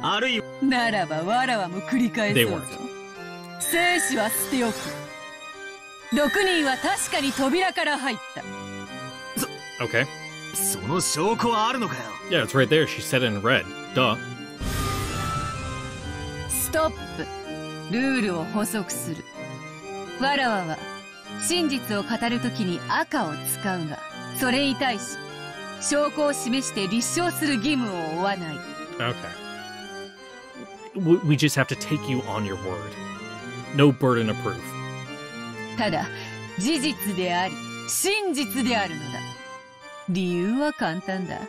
あるいはならばわらわも繰り返そう They ぞ。 weren't. 生死は捨ておく。6人は確かに扉から入った。 Okay. その証拠はあるのかよ。 Yeah, it's right there. She said it in red. Duh. ストップ。ルールを補足する。わらわは真実を語るときに赤を使うが、それに対し証拠を示して立証する義務を負わない。 Okay. We just have to take you on your word. No burden of proof. ただ事実であり真実であるのだ。理由は簡単だ。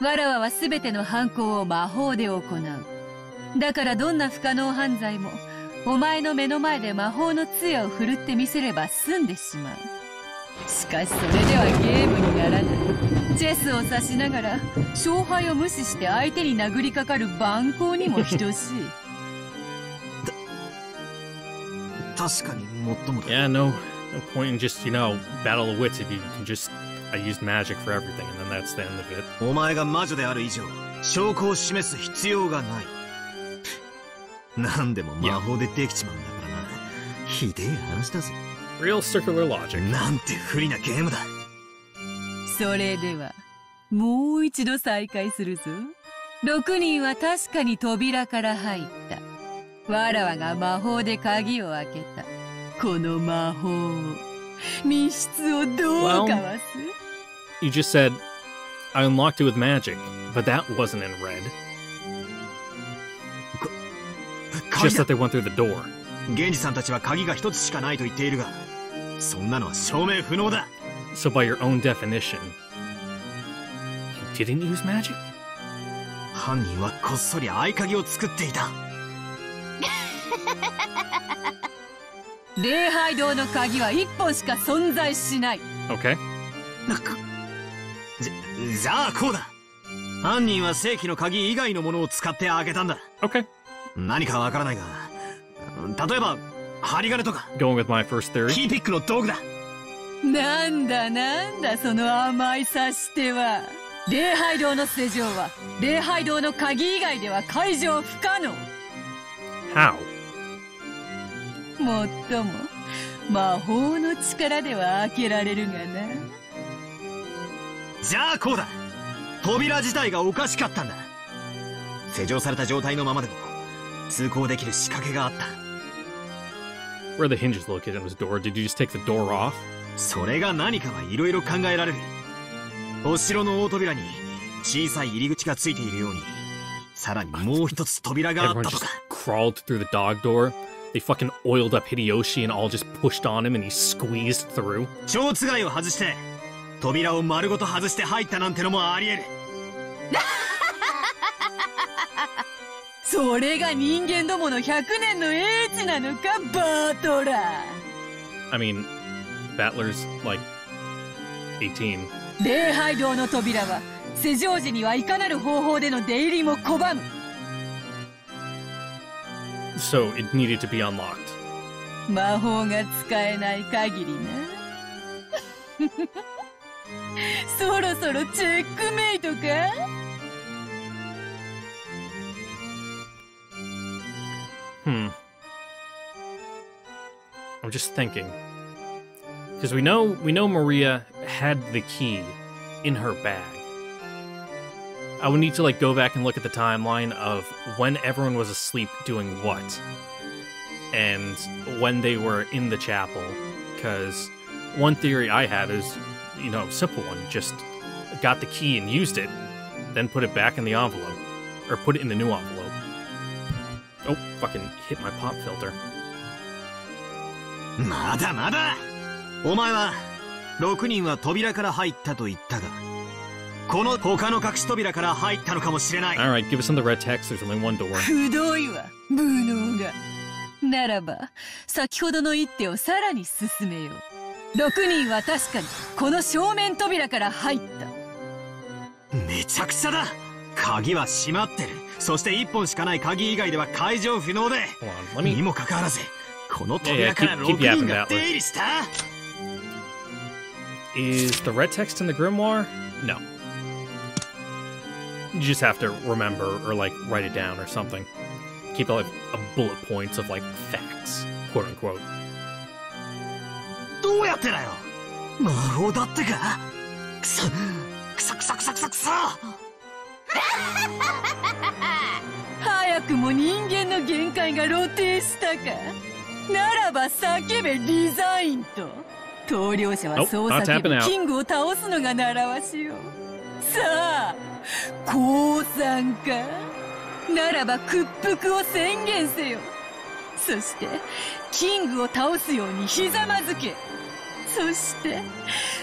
わらわは全ての犯行を魔法で行う。だからどんな不可能犯罪もお前の目の前で魔法の杖を振るってみせれば済んでしまう。しかしそれではゲームにならない。チェスを指しながら勝敗を無視して相手に殴りかかる蛮行にも等しい。確かにもっともだ。 Yeah, no point in just, you know, battle of wits if you can just... I used magic for everything, and then that's the end of it. お前が魔女である以上、証拠を示す必要がない。何でも魔法でできちまうんだからな。ひでえ話だぜ。 Real circular logic. なんて不利なゲームだ。それではもう一度再開するぞ。6人は確かに扉から入った。わらわが魔法で鍵を開けた。この魔法を密室をどうかわす？ You just said, I unlocked it with magic, but that wasn't in red. Just that they went through the door. 源氏さんたちは鍵が一つしかないと言っているが、そんなのは証明不能だ。 So by your own definition, you didn't use magic? 犯人はこっそり合鍵を作っていた。礼拝堂の鍵は1本しか存在しない。 Okay. じゃあこうだ。犯人は正規の鍵以外のものを使って開けたんだ。 Okay. 何かわからないが、例えば針金とか Going with my first theory. キーピックの道具だ。なんだなんだその甘い察しは。礼拝堂の施錠は礼拝堂の鍵以外では解錠不可能。 How? もっとも魔法の力では開けられるがな。じゃあこうだ。扉自体がおかしかったんだ。施錠された状態のままでも通行できる仕掛けがあった。 Where are the hinges located on this door? Did you just take the door off? それが何かはいろいろ考えられる。お城の大扉に小さい入り口がついているように、さらにもう一つ扉があっ Everyone たと just か。 crawled through the dog door. They fucking oiled up Hideyoshi and all just pushed on him and he squeezed through. 蝶つがいを外して扉を丸ごと外して入ったなんてのもあり得る。それが人間どもの100年の英知なのかバートラ I mean, Battler's like 18. 礼拝堂の扉は施錠時にはいかなる方法での出入りも拒む。 So it needed to be unlocked. 魔法が使えない限りな。そろそろチェックメイトか？ I'm just thinking. Because we know Maria had the key in her bag. I would need to like go back and look at the timeline of when everyone was asleep doing what. And when they were in the chapel. Because one theory I have is, you know, simple one, just got the key and used it, then put it back in the envelope. Or put it in the new envelope. Oh, fucking hit my pop filter. まだまだ。お前は6人は扉から入ったと言ったが、この他の隠し扉から入ったのかもしれない。Alright, give us some of the red text. There's only one door. くどいわ、無能が。ならば、先ほどの一手をさらに進めよう。6人は確かにこの正面扉から入った。めちゃくちゃだ。鍵は閉まってる。そして1本しかない鍵以外では解錠不能で。にもかかわらず、この扉から6人が出入りした。Is the red text in the grimoire? No. You just have to remember or like write it down or something. Keep like a bullet points of like facts, quote unquote. どうやってだよ。魔法だってか。くそくそくそくそくそくそ。早くも人間の限界が露呈したか。ならば叫べリザインと。投了者はそう叫びキングを倒すのが習わしよ。さあ降参か。ならば屈服を宣言せよ。そしてキングを倒すようにひざまずけ。そして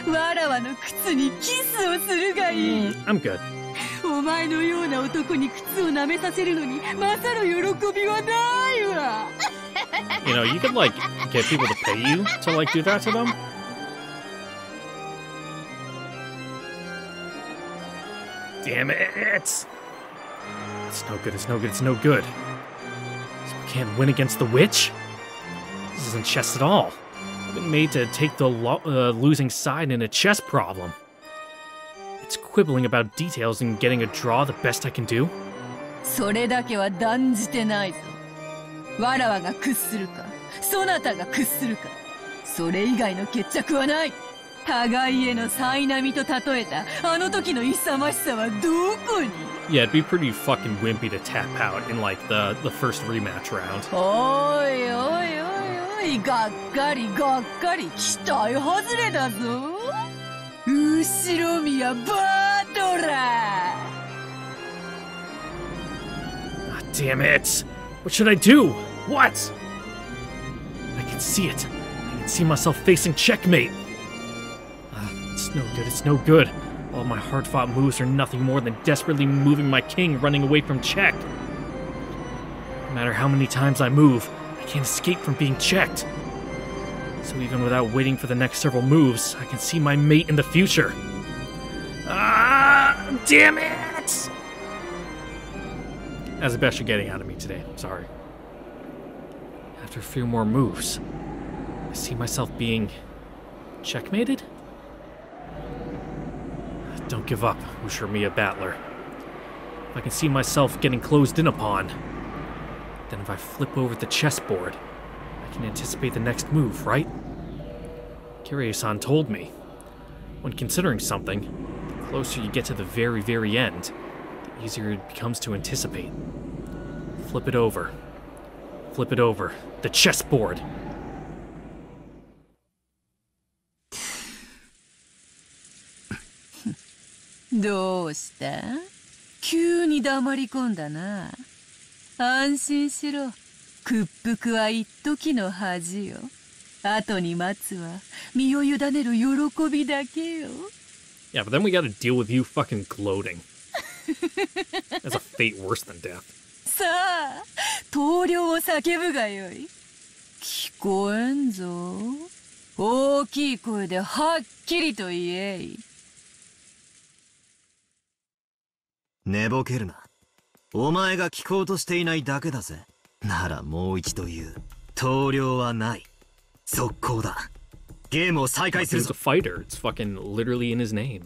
わらわの靴にキスをするがいい。I'm good. お前のような男に靴を舐めさせるのに勝る喜びはないわ。You know, you could like get people to pay you to like do that to them. Damn it! It's no good, it's no good, it's no good. So we can't win against the witch? This isn't chess at all. I've been made to take the losing side in a chess problem. It's quibbling about details and getting a draw the best I can do? それだけは断じてないぞ。わらわが屈するか、そなたが屈するか、それ以外の決着はない。互いへの苛並みと例えたあの時の勇ましさはどこに？ Yeah, it'd be pretty fucking wimpy to tap out in like the first rematch round. おいおいおいおい、がっかりがっかり、期待外れだぞ。後ろ宮バトラー。 Damn it! What should I do? What? I can see it. I can see myself facing checkmate. It's no good, it's no good. All my hard-fought moves are nothing more than desperately moving my king running away from check. No matter how many times I move, I can't escape from being checked. So even without waiting for the next several moves, I can see my mate in the future. Ah! Damn it! That's the best you're getting out of me today. I'm sorry. After a few more moves, I see myself being checkmated? Don't give up, Ushermia Battler. If I can see myself getting closed in upon, then if I flip over the chessboard, I can anticipate the next move, right? Kiryu-san told me, when considering something, the closer you get to the very, very end, the easier it becomes to anticipate. Flip it over. Flip it over. The chessboard! どうした？急に黙り込んだな。安心しろ。屈服は一時の恥よ。後に待つは身を委ねる喜びだけよ。Yeah, but then we gotta deal with you fucking gloating. That's a fate worse than death. さあ、投了を叫ぶがよい。聞こえんぞ。大きい声ではっきりと言えい。寝ぼけるな。お前が聞こうとしていないだけだぜ。ならもう一度言う。投了はない。続行だ。ゲームを再開するぞ。He's a fighter. It's fucking literally in his name.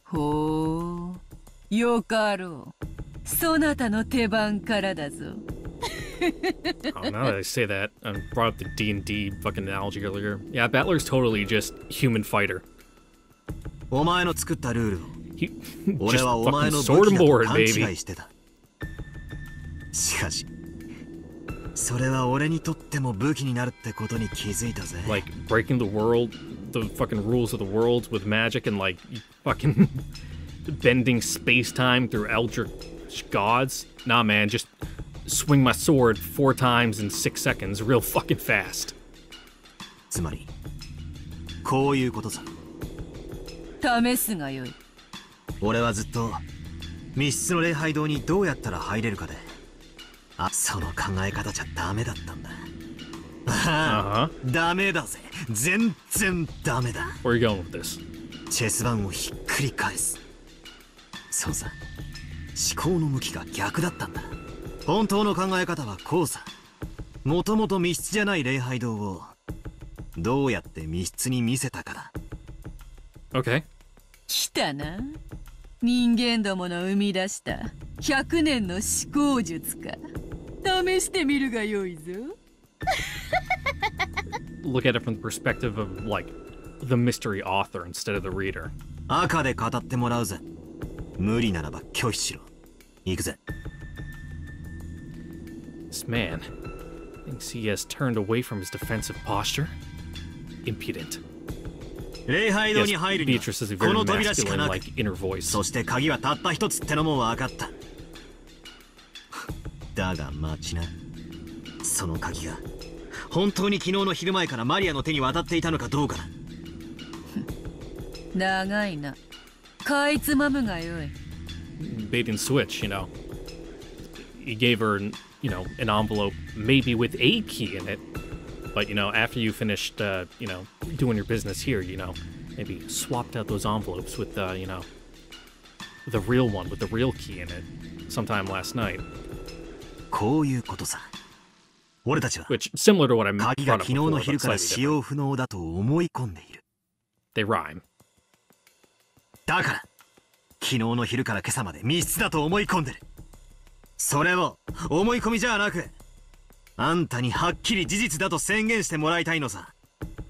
ほう、よかろう。そなたの手番からだぞ。Oh, now that I say that, I brought up the D&D fucking analogy earlier. Yeah, Battler's totally just human fighter. お前の作ったルールを。He 俺 just はお前 fucking の sword 武器 and だと board, 勘違 baby. いしてた。しかし、それは俺にとっても武器になるってことに気づいたぜ。Like breaking the world, the fucking rules of the world with magic and like you fucking bending space-time through eldritch gods. Nah, man, just swing my sword 4 times in 6 seconds real fucking fast. つまりこういうことさ。試すがよい。俺はずっと密室の礼拝堂にどうやったら入れるかで、その考え方じゃダメだったんだ。ダメだぜ。全然ダメだ。 Where are you going with this? チェス盤をひっくり返す。そうさ、思考の向きが逆だったんだ。本当の考え方はこうさ。もともと密室じゃない礼拝堂をどうやって密室に見せたかだ。Okay. 来たな。人間どもの生み出した100年の思考術か。試してみるがよいぞ。Look at it from the perspective of, like, the mystery author instead of the reader. 赤で語ってもらうぜ。無理ならば拒否しろ。行くぜ。This man thinks he has turned away from his defensive posture. Impudent. 礼拝堂に Yes, 入るには Beatrice has a こ very の扉しか masculine, なく、 like, inner voice. そして鍵はたった一つってのも分かった。だが待ちな。その鍵が本当に昨日の昼前からマリアの手に渡っていたのかどうかだ。長いな。かいつまむがよい。Bait and switch, you know. He gave her, you know, an envelope maybe with a key in it. But, you know, after you finished, you know, doing your business here, you know, maybe swapped out those envelopes with, you know, the real one with the real key in it sometime last night. こういうことさ。俺たちは Which, similar to what I 鍵 brought が up 昨日の before, 昼 but から slightly 使 different. 用不能だと思い込んでいる。 They rhyme. だから昨日の昼から今朝まで密室だと思い込んでる。それを思い込みじゃなく、あんたにはっきり事実だと宣言してもらいたいのさ。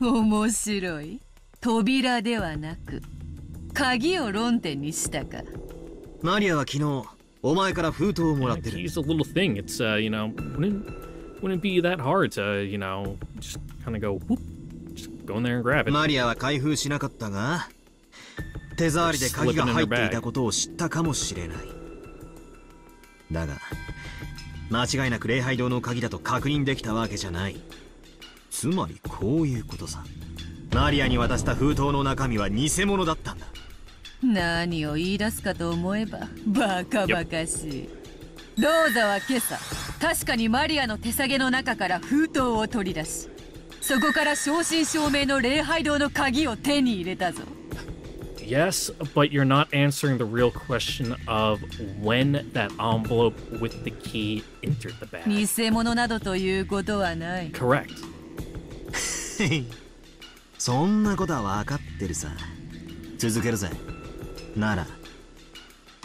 面白い。扉ではなく鍵を論点にしたか。マリアは昨日お前から封筒をもらってる。 He's a little thing. It's, you know, wouldn't be that hard to, you know, just kind of go, whoop, just go in there and grab it. マリアは開封しなかったが、手触りで鍵が入っていたことを知ったかもしれない。だが間違いなく礼拝堂の鍵だと確認できたわけじゃない。つまりこういうことさ。マリアに渡した封筒の中身は偽物だったんだ。何を言い出すかと思えばバカバカしい。ローザは今朝確かにマリアの手提げの中から封筒を取り出し、そこから正真正銘の礼拝堂の鍵を手に入れたぞ。Yes, but you're not answering the real question of when that envelope with the key entered the bag. 偽物などということはない。 Correct. そんなことは分かってるさ。続けるぜ。なら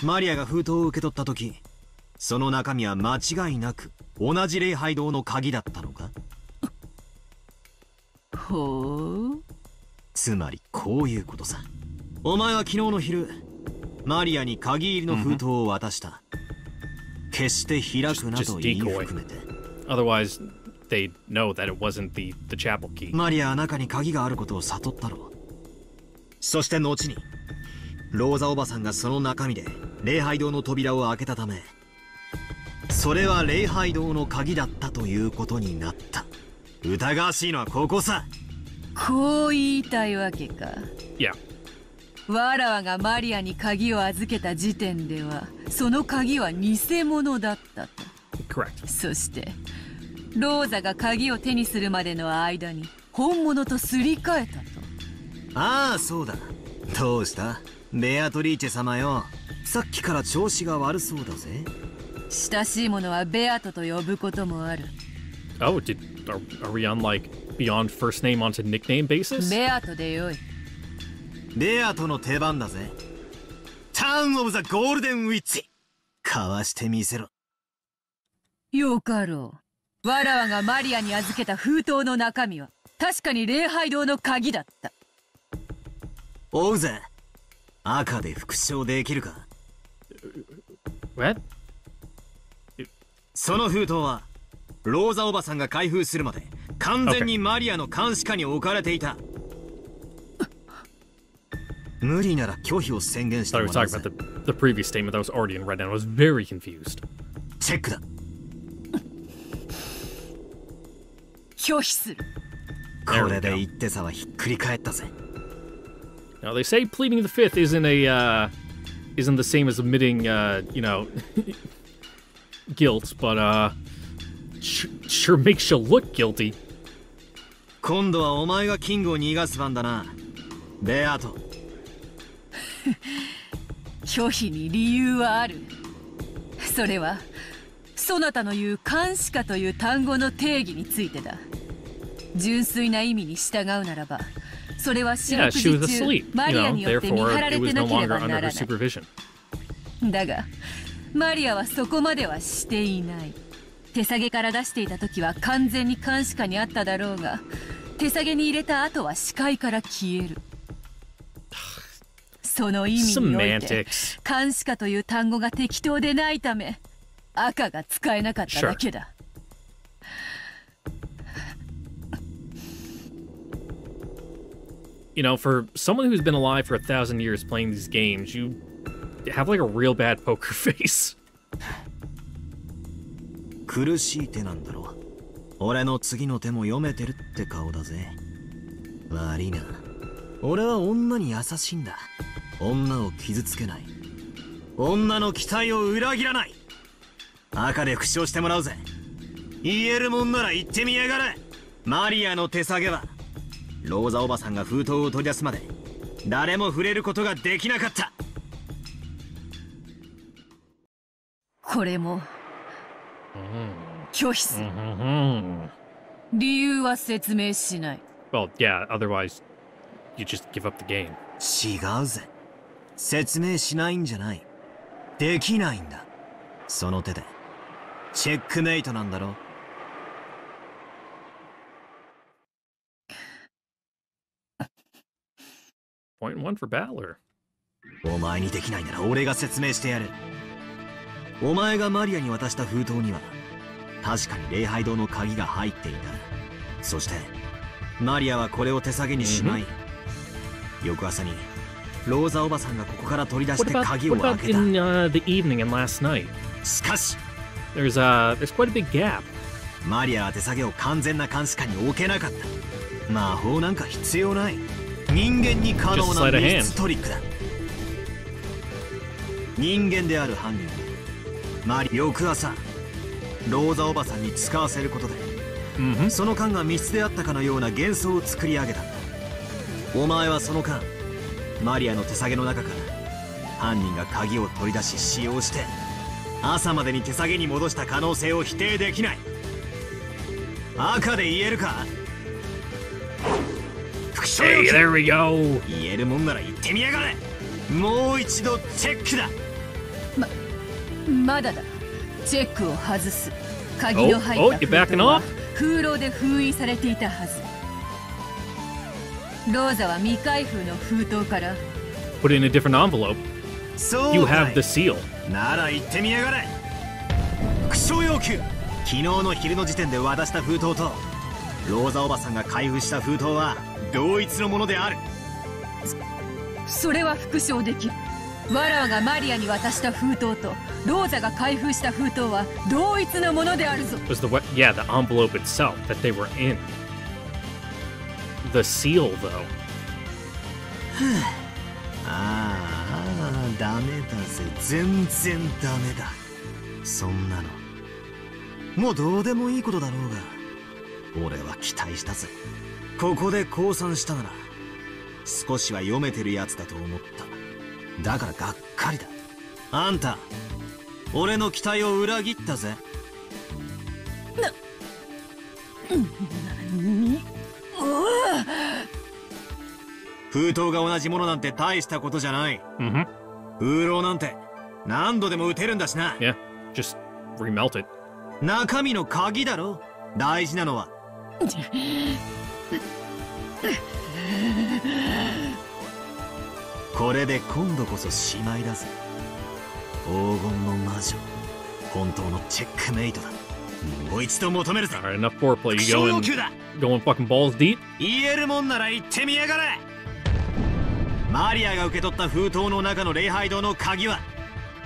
マリアが封筒を受け取った時、その中身は間違いなく同じ礼拝堂の鍵だったのか。ほう。つまりこういうことさ。お前は昨日の昼マリアに鍵入りの封筒を渡した。決して開くなと言い含めて。 Otherwise, they'd know that it wasn't the chapel key. マリアは中に鍵があることを悟ったろう。そして後にローザおばさんがその中身で礼拝堂の扉を開けたため、それは礼拝堂の鍵だったということになった。疑わしいのはここさ。こう言いたいわけか。 Yeah. わらわがマリアに鍵を預けた時点ではその鍵は偽物だったと。 Correct. そしてローザが鍵を手にするまでの間に本物とすり替えたと。ああ、そうだ。どうしたベアトリーチェ様よ。さっきから調子が悪そうだぜ。親しい者はベアトと呼ぶこともある。 Oh, are we on like beyond first name onto nickname basis? ベアトでよい。ベアトの手番だぜ。ターンオブザゴールデンウィッチ。かわしてみせろ。よかろう。わらわがマリアに預けた封筒の中身は確かに礼拝堂の鍵だった。追うぜ。赤で復唱できるか。 What? その封筒はローザおばさんが開封するまで完全にマリアの監視下に置かれていた。無理なら拒否を宣言し I て thought we も were らう talking ぜ。 about the previous statement that was already in red, and I was very confused. チェックだ。拒否する。これで言ってさはひっくり返ったぜ。 Now they say pleading the fifth isn't the same as admitting guilt, but sure makes you look guilty. 今度はお前がキングを逃がす番だな。ベアート。拒否に理由はある。それはそなたの言う監視下という単語の定義についてだ。純粋な意味に従うならば、それは四 Yeah, 六 she was 時中 asleep. マリアによって見張 Therefore, ら it れ was て no なけれ longer ば under な her らない。 supervision. だがマリアはそこまではしていない。手下げから出していた時は完全に監視下にあっただろうが、手下げに入れた後は視界から消える。その意味において監視下という単語が適当でないため赤が使えなかっただけだ。You know, for someone who's been alive for 1,000 years playing these games, you have like a real bad poker face. 苦しい手なんだろ。俺の次の手も読めてるって顔だぜ。悪いな。俺は女に優しいんだ。女を傷つけない。女の期待を裏切らない。赤で復唱してもらうぜ。言えるもんなら言ってみやがれ。マリアの手下げはローザおばさんが封筒を取り出すまで誰も触れることができなかった。これも拒否する。理由は説明しない。 Well, yeah, otherwise you just give up the game. 違うぜ。説明しないんじゃない。できないんだ。その手でチェックメイトなんだろ。Point one for Balor. お前にできないなら俺が説明してやる。お前がマリアに渡した封筒には確かに礼拝堂の鍵が入っていた。そしてマリアはこれを手下げにしまい、翌朝にローザおばさんがここから取り出して鍵を開けた。 in the evening and last night? しかし there's quite a big gap. マリアは手下げを完全な監視下に置けなかった。魔法なんか必要ない。人間に可能な密室トリックだ。人間である犯人は翌朝ローザおばさんに使わせることで、その間が密室であったかのような幻想を作り上げたんだ。お前はその間マリアの手下げの中から犯人が鍵を取り出し使用して朝までに手下げに戻した可能性を否定できない。赤で言えるか。 Hey, there we go. 言えるもんなら言ってみやがれ。もう一度チェックだ。まだだ。チェックを外す。鍵の入った封筒は封窿で封印されていたはず。ローザは未開封の封筒から Put it in a different envelope. You have the seal. なら言ってみやがれ。復唱要求。昨日の昼の時点で渡した封筒とローザおばさんが開封した封筒は同一のものである。それは復唱できる。ワラワがマリアに渡した封筒とローザが開封した封筒は同一のものであるぞ。Was the the envelope itself that they were in. The seal, though. ああ、ダメだぜ。全然ダメだ。そんなのもうどうでもいいことだろうが、俺は期待したぜ。ここで降参したなら少しは読めてるやつだと思った。だからがっかりだ。あんた俺の期待を裏切ったぜ。封筒が同じものなんて大したことじゃない。封筒なんて何度でも撃てるんだしな。Yeah, just remelt it. 中身の鍵だろ、大事なのは。これで今度こそしまいだぜ。黄金の魔女、本当のチェックメイトだ。もう一度求めるぜ。Alright, enough foreplay. You going fucking balls deep? 言えるもんなら言ってみやがれ。マリアが受け取った封筒の中の礼拝堂の鍵は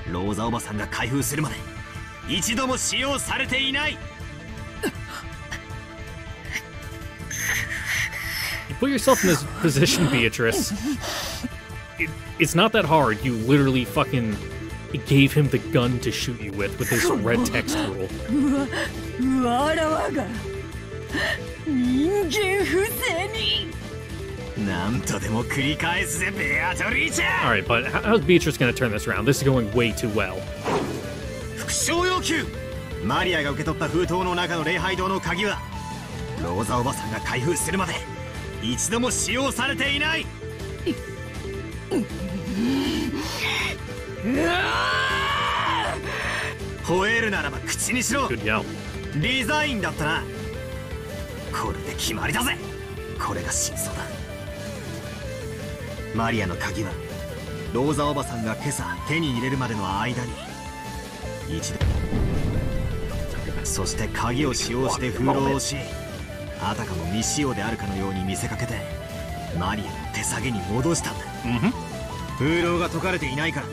ローザおばさんが開封するまで一度も使用されていない。 You put yourself in this position, Beatrice. It's not that hard. You literally fucking gave him the gun to shoot you with his red text rule. わらわが人間不正に。なんとでも繰り返すぜ、ベアトリーチェ。 Alright, but how's Beatrice gonna turn this around? This is going way too well. 復唱要求。マリアが受け取った封筒の中の礼拝堂の鍵はローザおばさんが開封するまで一度も使用されていない。吠えるならば口にしろ。 Good yell. リザインだったな。これで決まりだぜ。これが真相だ。マリアの鍵はローザおばさんが今朝手に入れるまでの間に一度、そして鍵を使用して封籠をし、あたかも未使用であるかのように見せかけてマリアの手提げに戻したんだ。封籠が解かれていないから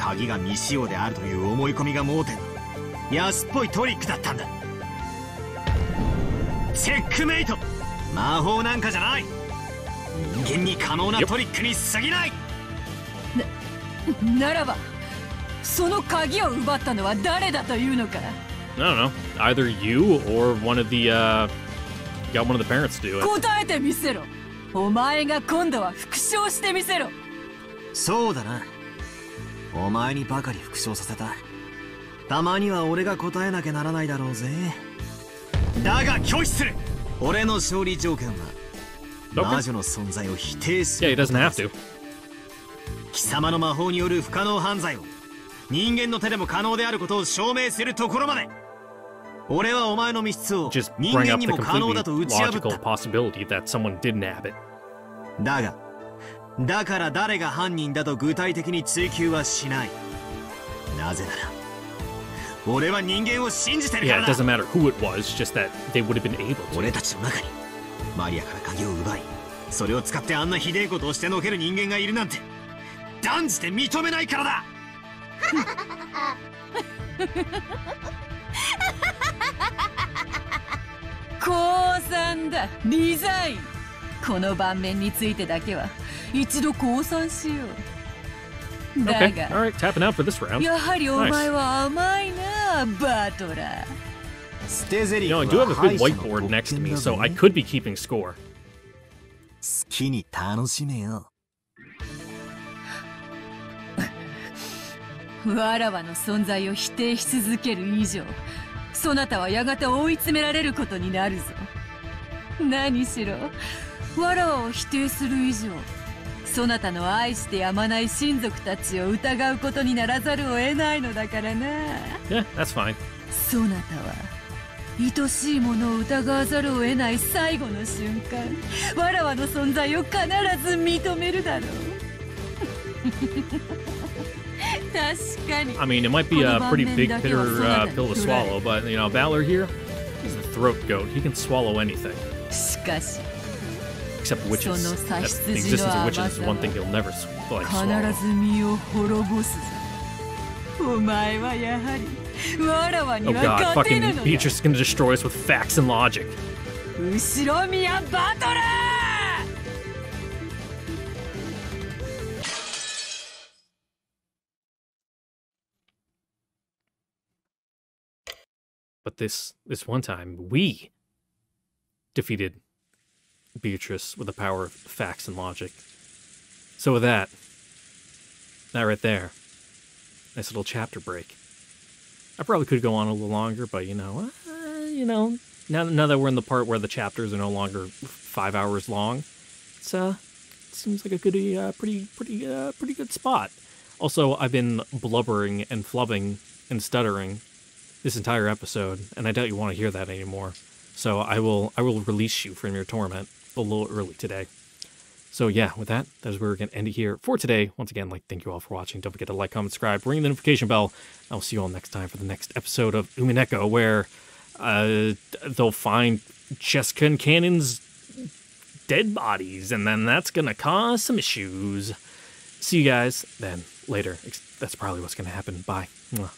鍵が未使用であるという思い込みが盲点の安っぽいトリックだったんだ。チェックメイト。魔法なんかじゃない。人間に可能なトリックに過ぎない。ならばその鍵を奪ったのは誰だというのか。 I don't know. Either you or one of the, got one of the parents to do it. 答えてみせろ。お前が今度は復唱してみせろ。そうだな。お前にばかり復唱させた。たまには俺が答えなきゃならないだろうぜ。だが拒否する。俺の勝利条件は魔女の存在を否定する。 Yeah, he doesn't have to. 貴様の魔法による不可能犯罪を人間の手でも可能であることを証明するところまで俺はお前の密室を Just 人 bring 間 up に the も可能 completely だと打ち破っ logical た。 possibility that someone did nab it. だから誰が犯人だと具体的に追及はしない。なぜなら俺は人間を信じてるか Yeah, ら it だ。 doesn't matter who it was, just that they would have been able to. 俺たちの中にマリアから鍵を奪い、それを使ってあんなひでえことをしてのける人間がいるなんて断じて認めないからだ。降参だ、リザイン。この盤面についてだけは一度降参しよう。だ Okay, が alright, tapping out for this round. やはりお前は甘いな、バトラー。 捨て台詞 You know, I は do have a 敗 good 者の whiteboard 特 next to 権 me, だ so ぜ。 I could be keeping score. 好きに楽しめよ。わらわの存在を否定し続ける以上、そなたはやがて追い詰められることになるぞ。何しろわらわを否定する以上、そなたの愛してやまない親族たちを疑うことにならざるを得ないのだからな。 Yeah, that's fine. そなたは愛しいものを疑わざるを得ない最後の瞬間、わらわの存在を必ず認めるだろう。確かに。 I mean, it might be a pretty big pill to swallow, but, you know, Valor here, he's the throat goat. He can swallow anything. しかし Except witches. That's, the existence of witches is one thing he'll never like, 必 swallow. ず身を滅ぼすぞ。お前はやはりわらわに Oh は god, 勝てぬ fucking のだ。 Beatrice is gonna destroy us with facts and logic. 後ろ宮バトラー。 But this one time, we defeated Beatrice with the power of facts and logic. So with that right there, nice little chapter break. I probably could go on a little longer, but you know, now that we're in the part where the chapters are no longer 5 hours long, it seems like a good, pretty good spot. Also, I've been blubbering and flubbing and stuttering this entire episode, and I doubt you want to hear that anymore. So I will release you from your torment a little early today. So yeah, with that is where we're going to end it here for today. Once again, thank you all for watching. Don't forget to like, comment, subscribe, ring the notification bell. I'll see you all next time for the next episode of Umineko, where they'll find Jessica and Cannon's dead bodies, and then that's going to cause some issues. see you guys then later. That's probably what's going to happen. Bye. Mwah.